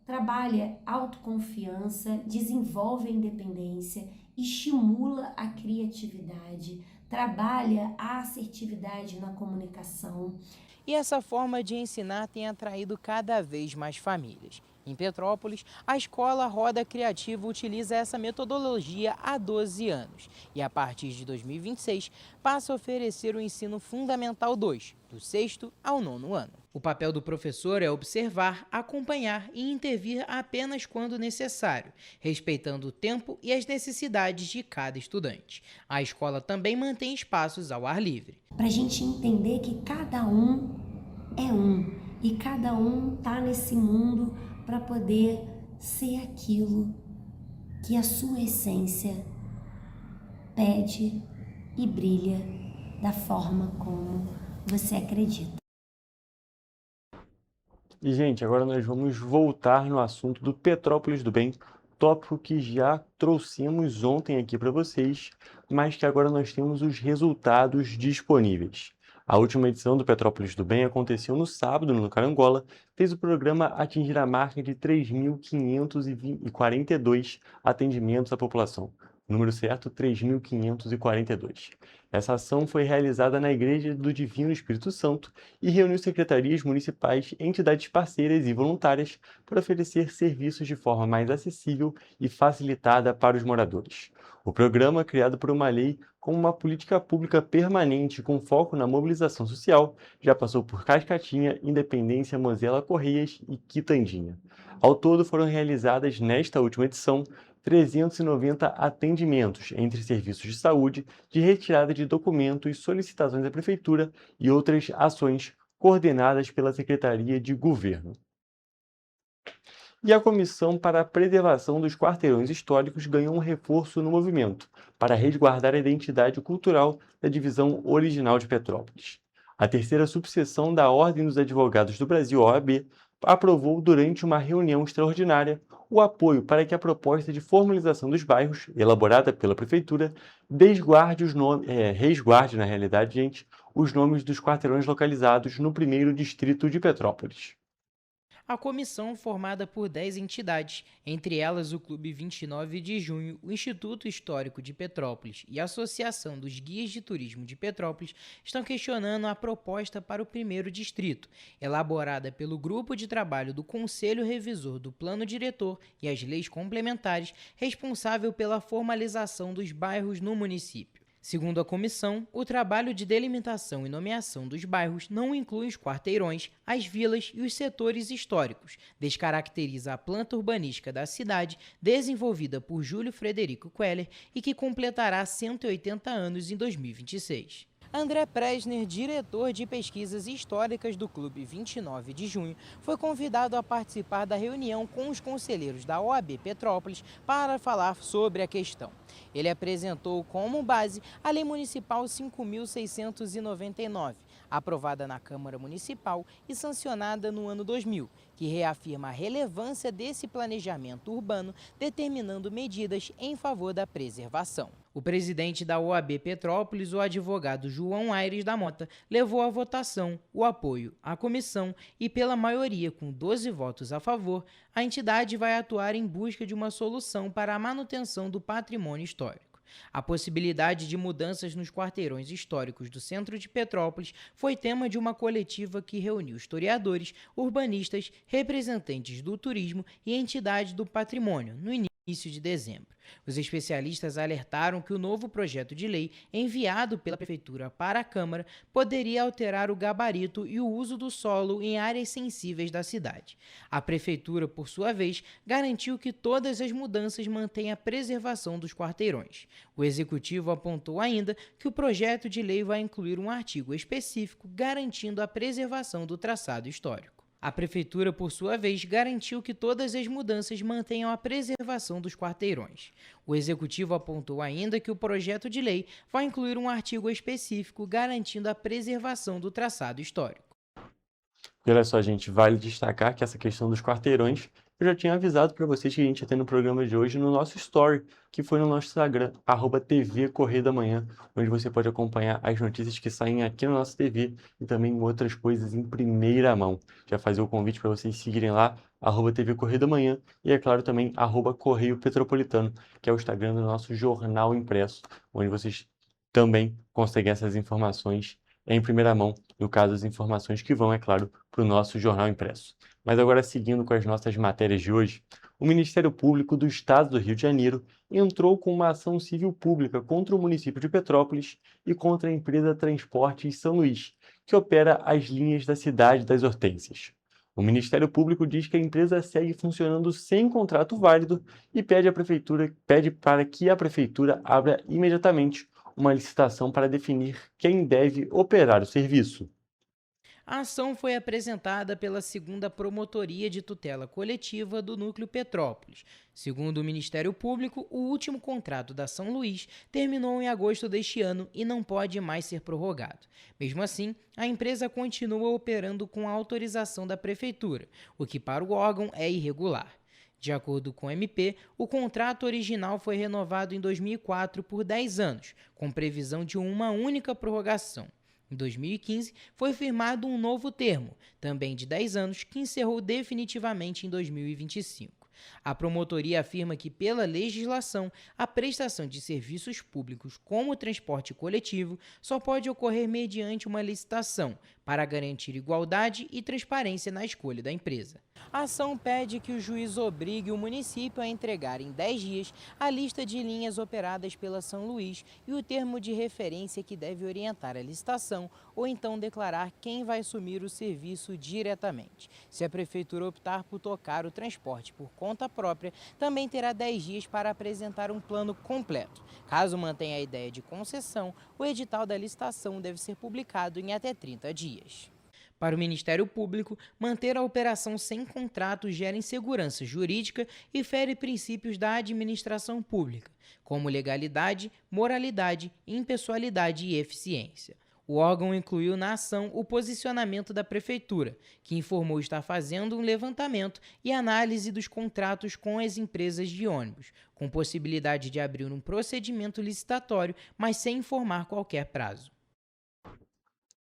Speaker 12: trabalha autoconfiança, desenvolve a independência, estimula a criatividade, trabalha a assertividade na comunicação.
Speaker 11: E essa forma de ensinar tem atraído cada vez mais famílias. Em Petrópolis, a escola Roda Criativa utiliza essa metodologia há 12 anos e, a partir de 2026, passa a oferecer o ensino fundamental 2, do 6º ao 9º ano. O papel do professor é observar, acompanhar e intervir apenas quando necessário, respeitando o tempo e as necessidades de cada estudante. A escola também mantém espaços ao ar livre.
Speaker 12: Para a gente entender que cada um é um e cada um está nesse mundo para poder ser aquilo que a sua essência pede e brilha da forma como você acredita.
Speaker 1: E, gente, agora nós vamos voltar no assunto do Petrópolis do Bem, tópico que já trouxemos ontem aqui para vocês, mas que agora nós temos os resultados disponíveis. A última edição do Petrópolis do Bem aconteceu no sábado, no Carangola, fez o programa atingir a marca de 3.542 atendimentos à população. Número certo, 3.542. Essa ação foi realizada na Igreja do Divino Espírito Santo e reuniu secretarias municipais, entidades parceiras e voluntárias para oferecer serviços de forma mais acessível e facilitada para os moradores. O programa, criado por uma lei como uma política pública permanente com foco na mobilização social, já passou por Cascatinha, Independência, Mozela Correias e Quitandinha. Ao todo, foram realizadas nesta última edição 390 atendimentos entre serviços de saúde, de retirada de documentos, solicitações à Prefeitura e outras ações coordenadas pela Secretaria de Governo. E a Comissão para a Preservação dos Quarteirões Históricos ganhou um reforço no movimento para resguardar a identidade cultural da divisão original de Petrópolis. A terceira subseção da Ordem dos Advogados do Brasil, OAB, aprovou durante uma reunião extraordinária o apoio para que a proposta de formalização dos bairros, elaborada pela Prefeitura, resguarde, na realidade, gente, os nomes dos quarteirões localizados no 1º Distrito de Petrópolis.
Speaker 11: A comissão, formada por 10 entidades, entre elas o Clube 29 de Junho, o Instituto Histórico de Petrópolis e a Associação dos Guias de Turismo de Petrópolis, estão questionando a proposta para o 1º Distrito, elaborada pelo Grupo de Trabalho do Conselho Revisor do Plano Diretor e as leis complementares, responsável pela formalização dos bairros no município. Segundo a comissão, o trabalho de delimitação e nomeação dos bairros não inclui os quarteirões, as vilas e os setores históricos, descaracteriza a planta urbanística da cidade, desenvolvida por Júlio Frederico Queller e que completará 180 anos em 2026. André Presner, diretor de pesquisas históricas do Clube 29 de Junho, foi convidado a participar da reunião com os conselheiros da OAB Petrópolis para falar sobre a questão. Ele apresentou como base a Lei Municipal 5.699, aprovada na Câmara Municipal e sancionada no ano 2000, que reafirma a relevância desse planejamento urbano, determinando medidas em favor da preservação. O presidente da OAB Petrópolis, o advogado João Aires da Mota, levou à votação o apoio à comissão e, pela maioria, com 12 votos a favor, a entidade vai atuar em busca de uma solução para a manutenção do patrimônio histórico. A possibilidade de mudanças nos quarteirões históricos do centro de Petrópolis foi tema de uma coletiva que reuniu historiadores, urbanistas, representantes do turismo e entidades do patrimônio no início início de dezembro. Os especialistas alertaram que o novo projeto de lei enviado pela Prefeitura para a Câmara poderia alterar o gabarito e o uso do solo em áreas sensíveis da cidade. A Prefeitura, por sua vez, garantiu que todas as mudanças mantêm a preservação dos quarteirões. O Executivo apontou ainda que o projeto de lei vai incluir um artigo específico garantindo a preservação do traçado histórico. A Prefeitura, por sua vez, garantiu que todas as mudanças mantenham a preservação dos quarteirões. O Executivo apontou ainda que o projeto de lei vai incluir um artigo específico garantindo a preservação do traçado histórico.
Speaker 1: E olha só, gente, vale destacar que essa questão dos quarteirões, eu já tinha avisado para vocês que a gente ia ter no programa de hoje no nosso story, que foi no nosso Instagram, @TV Correio da Manhã, onde você pode acompanhar as notícias que saem aqui na nossa TV e também outras coisas em primeira mão. Já fazer o convite para vocês seguirem lá, @TV Correio da Manhã, e é claro também @Correio Petropolitano, que é o Instagram do nosso jornal impresso, onde vocês também conseguem essas informações em primeira mão, no caso as informações que vão, é claro, para o nosso jornal impresso. Mas agora, seguindo com as nossas matérias de hoje, o Ministério Público do Estado do Rio de Janeiro entrou com uma ação civil pública contra o município de Petrópolis e contra a empresa Transportes São Luís, que opera as linhas da Cidade das Hortênsias. O Ministério Público diz que a empresa segue funcionando sem contrato válido e pede para que a Prefeitura abra imediatamente uma licitação para definir quem deve operar o serviço.
Speaker 11: A ação foi apresentada pela 2ª Promotoria de Tutela Coletiva do Núcleo Petrópolis. Segundo o Ministério Público, o último contrato da São Luís terminou em agosto deste ano e não pode mais ser prorrogado. Mesmo assim, a empresa continua operando com a autorização da Prefeitura, o que para o órgão é irregular. De acordo com o MP, o contrato original foi renovado em 2004 por 10 anos, com previsão de uma única prorrogação. Em 2015, foi firmado um novo termo, também de 10 anos, que encerrou definitivamente em 2025. A promotoria afirma que, pela legislação, a prestação de serviços públicos como o transporte coletivo só pode ocorrer mediante uma licitação, para garantir igualdade e transparência na escolha da empresa. A ação pede que o juiz obrigue o município a entregar em 10 dias a lista de linhas operadas pela São Luís e o termo de referência que deve orientar a licitação, ou então declarar quem vai assumir o serviço diretamente. Se a Prefeitura optar por tocar o transporte por conta própria, também terá 10 dias para apresentar um plano completo. Caso mantenha a ideia de concessão, o edital da licitação deve ser publicado em até 30 dias. Para o Ministério Público, manter a operação sem contrato gera insegurança jurídica e fere princípios da administração pública, como legalidade, moralidade, impessoalidade e eficiência. O órgão incluiu na ação o posicionamento da Prefeitura, que informou estar fazendo um levantamento e análise dos contratos com as empresas de ônibus, com possibilidade de abrir um procedimento licitatório, mas sem informar qualquer prazo.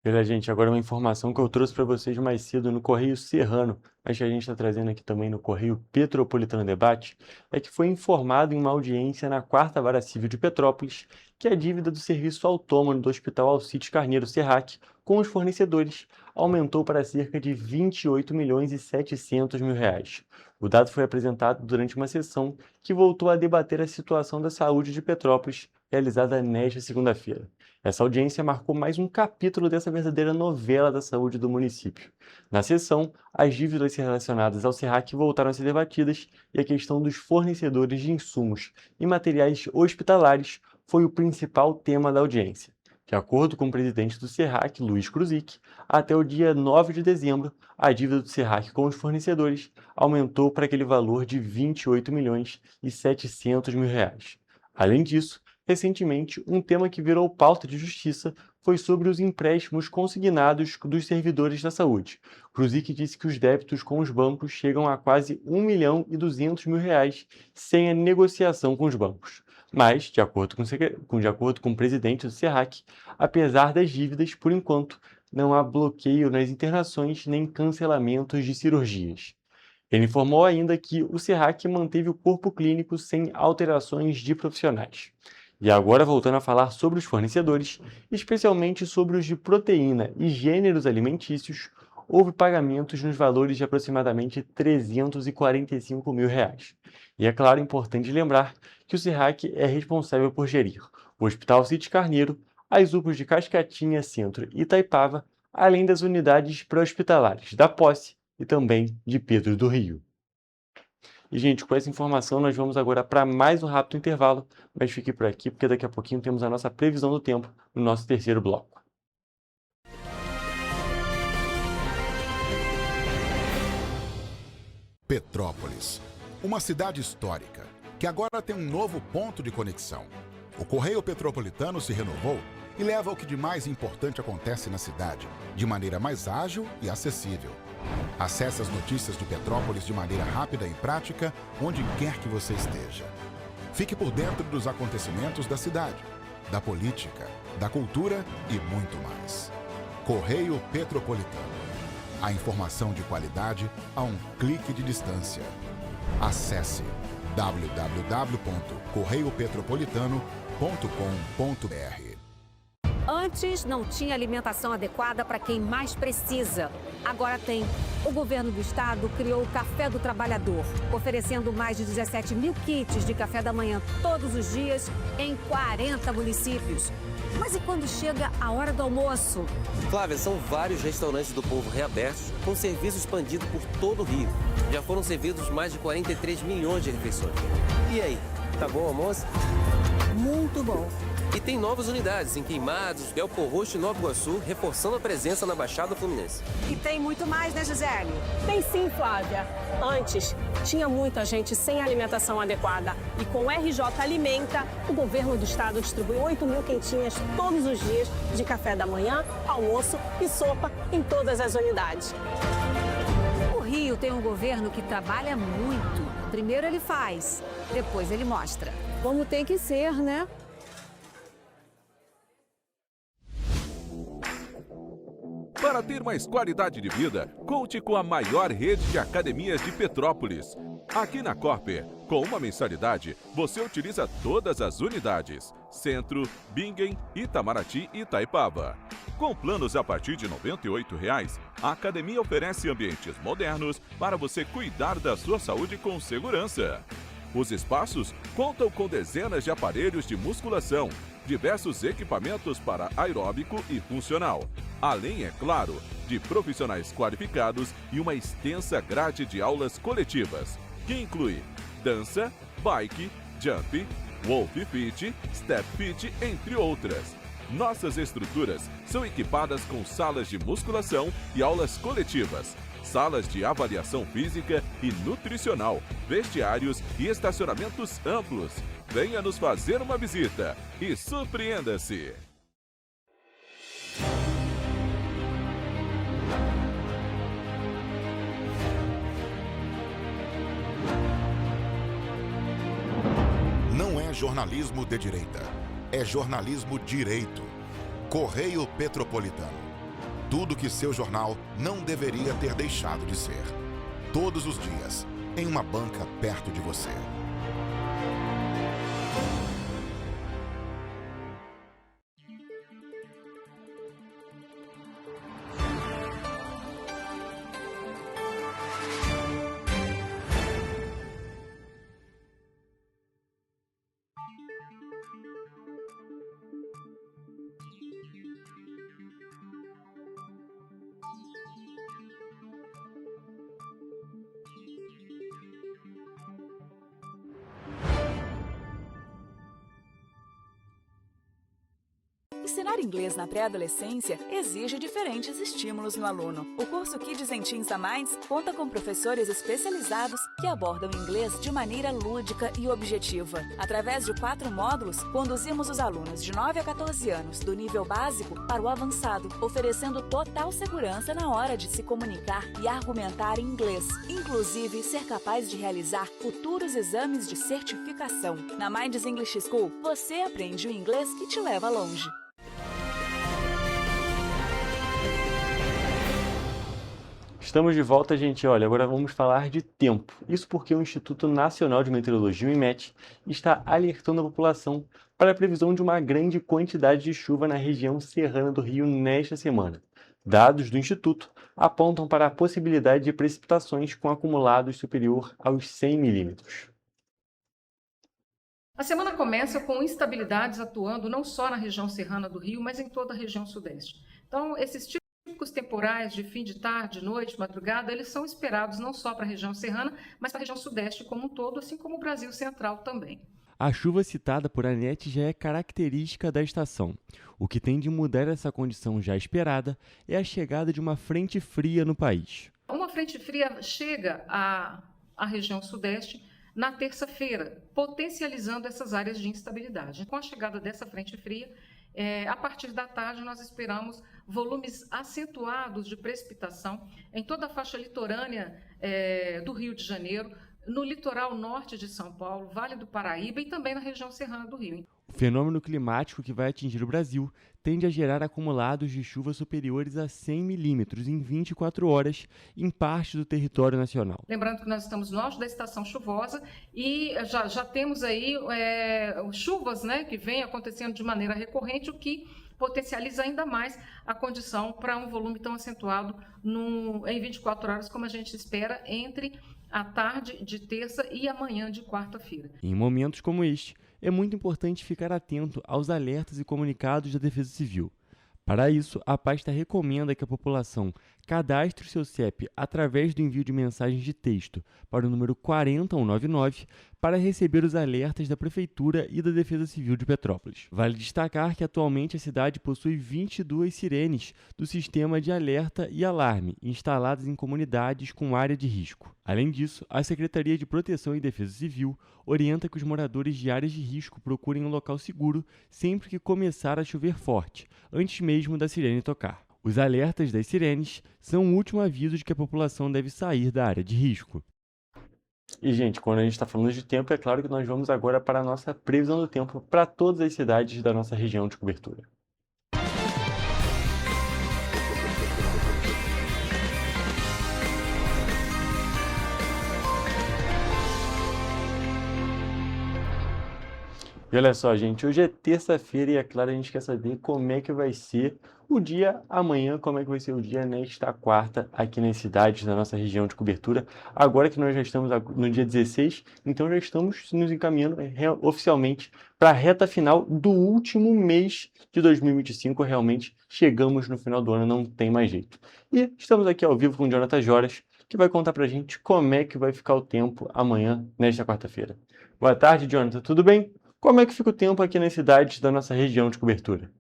Speaker 1: Olha, gente, agora uma informação que eu trouxe para vocês mais cedo no Correio Serrano, mas que a gente está trazendo aqui também no Correio Petropolitano Debate, é que foi informado em uma audiência na 4ª Vara Civil de Petrópolis que a dívida do serviço autônomo do Hospital Alcides Carneiro Serrac com os fornecedores aumentou para cerca de 28.700.000 reais. O dado foi apresentado durante uma sessão que voltou a debater a situação da saúde de Petrópolis, realizada nesta segunda-feira. Essa audiência marcou mais um capítulo dessa verdadeira novela da saúde do município. Na sessão, as dívidas relacionadas ao Serrac voltaram a ser debatidas e a questão dos fornecedores de insumos e materiais hospitalares foi o principal tema da audiência. De acordo com o presidente do Serrac, Luiz Kruzik, até o dia 9 de dezembro, a dívida do Serrac com os fornecedores aumentou para aquele valor de 28.700.000 reais. Além disso, recentemente, um tema que virou pauta de justiça foi sobre os empréstimos consignados dos servidores da saúde. Kruzik disse que os débitos com os bancos chegam a quase 1.200.000 reais sem a negociação com os bancos. Mas, de acordo com o presidente do Serrac, apesar das dívidas, por enquanto, não há bloqueio nas internações nem cancelamentos de cirurgias. Ele informou ainda que o Serrac manteve o corpo clínico sem alterações de profissionais. E agora, voltando a falar sobre os fornecedores, especialmente sobre os de proteína e gêneros alimentícios, houve pagamentos nos valores de aproximadamente R$ 345 mil. E é claro, importante lembrar que o SERRAC é responsável por gerir o Hospital City Carneiro, as UPAs de Cascatinha, Centro e Itaipava, além das unidades pré-hospitalares da Posse e também de Pedro do Rio. E, gente, com essa informação nós vamos agora para mais um rápido intervalo, mas fique por aqui porque daqui a pouquinho temos a nossa previsão do tempo no nosso terceiro bloco.
Speaker 13: Petrópolis, uma cidade histórica que agora tem um novo ponto de conexão. O Correio Petropolitano se renovou e leva o que de mais importante acontece na cidade, de maneira mais ágil e acessível. Acesse as notícias de Petrópolis de maneira rápida e prática, onde quer que você esteja. Fique por dentro dos acontecimentos da cidade, da política, da cultura e muito mais. Correio Petropolitano. A informação de qualidade a um clique de distância. Acesse www.correiopetropolitano.com.br.
Speaker 14: Antes não tinha alimentação adequada para quem mais precisa. Agora tem. O governo do estado criou o Café do Trabalhador, oferecendo mais de 17 mil kits de café da manhã todos os dias em 40 municípios. Mas e quando chega a hora do almoço?
Speaker 15: Flávia, são vários restaurantes do povo reabertos com serviço expandido por todo o Rio. Já foram servidos mais de 43 milhões de refeições. E aí, tá bom o almoço?
Speaker 14: Muito bom.
Speaker 15: E tem novas unidades em Queimados, Belfor Roxo e Nova Iguaçu, reforçando a presença na Baixada Fluminense.
Speaker 14: E tem muito mais, né, Gisele?
Speaker 16: Tem sim, Flávia. Antes, tinha muita gente sem alimentação adequada. E com o RJ Alimenta, o governo do estado distribui 8 mil quentinhas todos os dias de café da manhã, almoço e sopa em todas as unidades.
Speaker 14: O Rio tem um governo que trabalha muito. Primeiro ele faz, depois ele mostra.
Speaker 16: Como tem que ser, né?
Speaker 5: Para ter mais qualidade de vida, conte com a maior rede de academias de Petrópolis. Aqui na Corper, com uma mensalidade, você utiliza todas as unidades: Centro, Bingen, Itamaraty e Itaipava. Com planos a partir de R$ 98,00, a academia oferece ambientes modernos para você cuidar da sua saúde com segurança. Os espaços contam com dezenas de aparelhos de musculação, diversos equipamentos para aeróbico e funcional, além, é claro, de profissionais qualificados e uma extensa grade de aulas coletivas, que inclui dança, bike, jump, wolf fit, step fit, entre outras. Nossas estruturas são equipadas com salas de musculação e aulas coletivas, salas de avaliação física e nutricional, vestiários e estacionamentos amplos. Venha nos fazer uma visita e surpreenda-se!
Speaker 13: Não é jornalismo de direita, é jornalismo direito. Correio Petropolitano. Tudo que seu jornal não deveria ter deixado de ser. Todos os dias, em uma banca perto de você.
Speaker 17: Ensinar inglês na pré-adolescência exige diferentes estímulos no aluno. O curso Kids and Teens a Mais conta com professores especializados que abordam inglês de maneira lúdica e objetiva. Através de 4 módulos, conduzimos os alunos de 9 a 14 anos do nível básico para o avançado, oferecendo total segurança na hora de se comunicar e argumentar em inglês, inclusive ser capaz de realizar futuros exames de certificação. Na Minds English School, você aprende o inglês que te leva longe.
Speaker 1: Estamos de volta, gente. Olha, agora vamos falar de tempo. Isso porque o Instituto Nacional de Meteorologia, o IMET, está alertando a população para a previsão de uma grande quantidade de chuva na região serrana do Rio nesta semana. Dados do Instituto apontam para a possibilidade de precipitações com acumulados superior aos 100 milímetros.
Speaker 18: A semana começa com instabilidades atuando não só na região serrana do Rio, mas em toda a região sudeste. Então, esses típicos temporais de fim de tarde, noite, madrugada, eles são esperados não só para a região serrana, mas para a região sudeste como um todo, assim como o Brasil Central também.
Speaker 1: A chuva citada por Anete já é característica da estação. O que tem de mudar essa condição já esperada é a chegada de uma frente fria no país.
Speaker 18: Uma frente fria chega à região sudeste na terça-feira, potencializando essas áreas de instabilidade. Com a chegada dessa frente fria, a partir da tarde nós esperamos volumes acentuados de precipitação em toda a faixa litorânea do Rio de Janeiro, no litoral norte de São Paulo, Vale do Paraíba e também na região serrana do Rio.
Speaker 1: O fenômeno climático que vai atingir o Brasil tende a gerar acumulados de chuva superiores a 100 milímetros em 24 horas em parte do território nacional.
Speaker 18: Lembrando que nós estamos no auge da estação chuvosa e já temos aí chuvas, né, que vêm acontecendo de maneira recorrente, o que potencializa ainda mais a condição para um volume tão acentuado em 24 horas, como a gente espera entre à tarde de terça e amanhã de quarta-feira.
Speaker 1: Em momentos como este, é muito importante ficar atento aos alertas e comunicados da Defesa Civil. Para isso, a pasta recomenda que a população cadastre o seu CEP através do envio de mensagens de texto para o número 40199 para receber os alertas da Prefeitura e da Defesa Civil de Petrópolis. Vale destacar que atualmente a cidade possui 22 sirenes do sistema de alerta e alarme instaladas em comunidades com área de risco. Além disso, a Secretaria de Proteção e Defesa Civil orienta que os moradores de áreas de risco procurem um local seguro sempre que começar a chover forte, antes mesmo da sirene tocar. Os alertas das sirenes são o último aviso de que a população deve sair da área de risco. E, gente, quando a gente está falando de tempo, é claro que nós vamos agora para a nossa previsão do tempo para todas as cidades da nossa região de cobertura. E olha só, gente, hoje é terça-feira e é claro, a gente quer saber como é que vai ser o dia amanhã, como é que vai ser o dia nesta quarta aqui nas cidades da nossa região de cobertura. Agora que nós já estamos no dia 16, então já estamos nos encaminhando oficialmente para a reta final do último mês de 2025. Realmente chegamos no final do ano, não tem mais jeito. E estamos aqui ao vivo com o Jonathan Joras, que vai contar para a gente como é que vai ficar o tempo amanhã, nesta quarta-feira. Boa tarde, Jonathan, tudo bem? Como é que fica o tempo aqui nas cidades da nossa região de cobertura?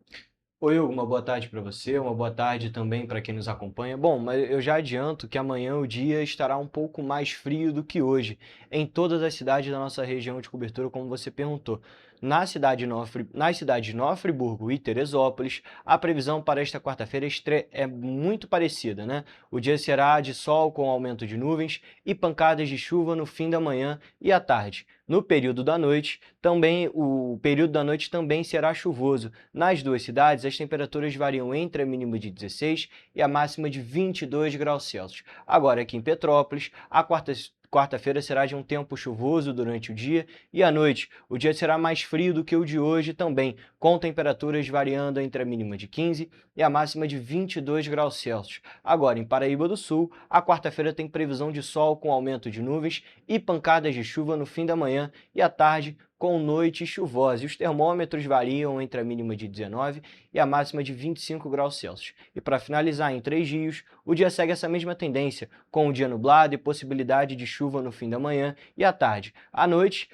Speaker 19: Oi, Hugo, uma boa tarde para você, uma boa tarde também para quem nos acompanha. Bom, mas eu já adianto que amanhã o dia estará um pouco mais frio do que hoje, em todas as cidades da nossa região de cobertura, como você perguntou. Nas cidades de Nova Friburgo e Teresópolis, a previsão para esta quarta-feira é muito parecida, né? O dia será de sol com aumento de nuvens e pancadas de chuva no fim da manhã e à tarde. No período da noite, o período da noite também será chuvoso. Nas duas cidades, as temperaturas variam entre a mínima de 16 e a máxima de 22 graus Celsius. Agora, aqui em Petrópolis, a quarta-feira será de um tempo chuvoso durante o dia e à noite o dia será mais frio do que o de hoje também, com temperaturas variando entre a mínima de 15 e a máxima de 22 graus Celsius. Agora, em Paraíba do Sul, a quarta-feira tem previsão de sol com aumento de nuvens e pancadas de chuva no fim da manhã e à tarde, com noite chuvosa, e os termômetros variam entre a mínima de 19 e a máxima de 25 graus Celsius. E para finalizar, em Três Rios, o dia segue essa mesma tendência, com o dia nublado e possibilidade de chuva no fim da manhã e à tarde. À noite,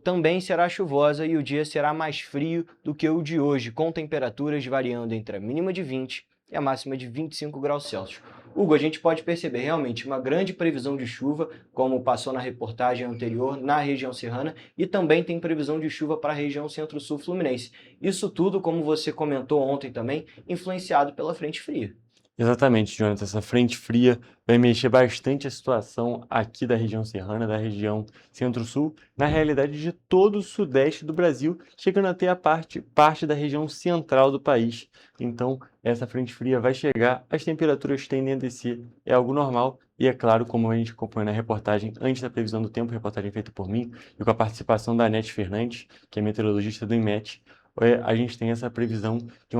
Speaker 19: também será chuvosa e o dia será mais frio do que o de hoje, com temperaturas variando entre a mínima de 20 e a máxima de 25 graus Celsius. Hugo, a gente pode perceber realmente uma grande previsão de chuva, como passou na reportagem anterior, na região serrana, e também tem previsão de chuva para a região centro-sul fluminense. Isso tudo, como você comentou ontem também, influenciado pela frente fria.
Speaker 1: Exatamente, Jonathan. Essa frente fria vai mexer bastante a situação aqui da região serrana, da região centro-sul, na realidade de todo o sudeste do Brasil, chegando até a parte da região central do país. Então, essa frente fria vai chegar, as temperaturas tendem a descer, é algo normal. E é claro, como a gente acompanha na reportagem antes da previsão do tempo, reportagem feita por mim, e com a participação da Anete Fernandes, que é meteorologista do INMET, a gente tem essa previsão de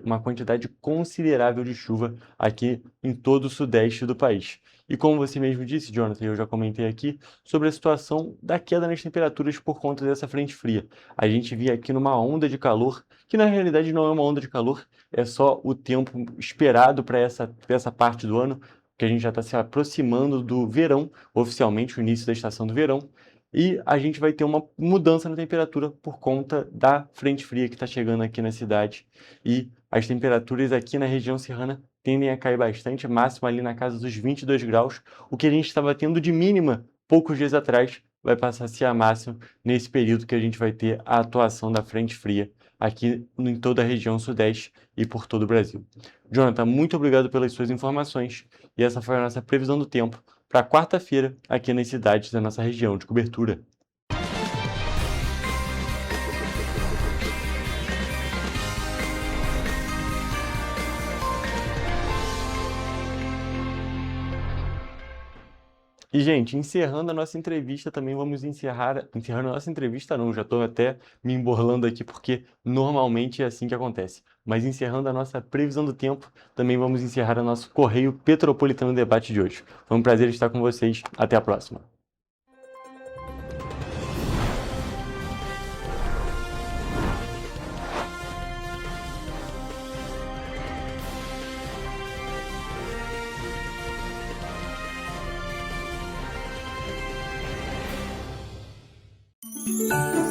Speaker 1: uma quantidade considerável de chuva aqui em todo o sudeste do país. E como você mesmo disse, Jonathan, eu já comentei aqui sobre a situação da queda nas temperaturas por conta dessa frente fria. A gente via aqui numa onda de calor, que na realidade não é uma onda de calor, é só o tempo esperado para essa parte do ano, que a gente já está se aproximando do verão, oficialmente o início da estação do verão, e a gente vai ter uma mudança na temperatura por conta da frente fria que está chegando aqui na cidade. E as temperaturas aqui na região serrana tendem a cair bastante, máximo ali na casa dos 22 graus. O que a gente estava tendo de mínima poucos dias atrás vai passar a ser a máxima nesse período que a gente vai ter a atuação da frente fria aqui em toda a região sudeste e por todo o Brasil. Jonathan, muito obrigado pelas suas informações e essa foi a nossa previsão do tempo para quarta-feira aqui nas cidades da nossa região de cobertura. E, gente, encerrando a nossa entrevista, também vamos encerrando a nossa entrevista não, já estou até me embolando aqui porque normalmente é assim que acontece. Mas encerrando a nossa previsão do tempo, também vamos encerrar o nosso Correio Petropolitano Debate de hoje. Foi um prazer estar com vocês, até a próxima.
Speaker 7: Música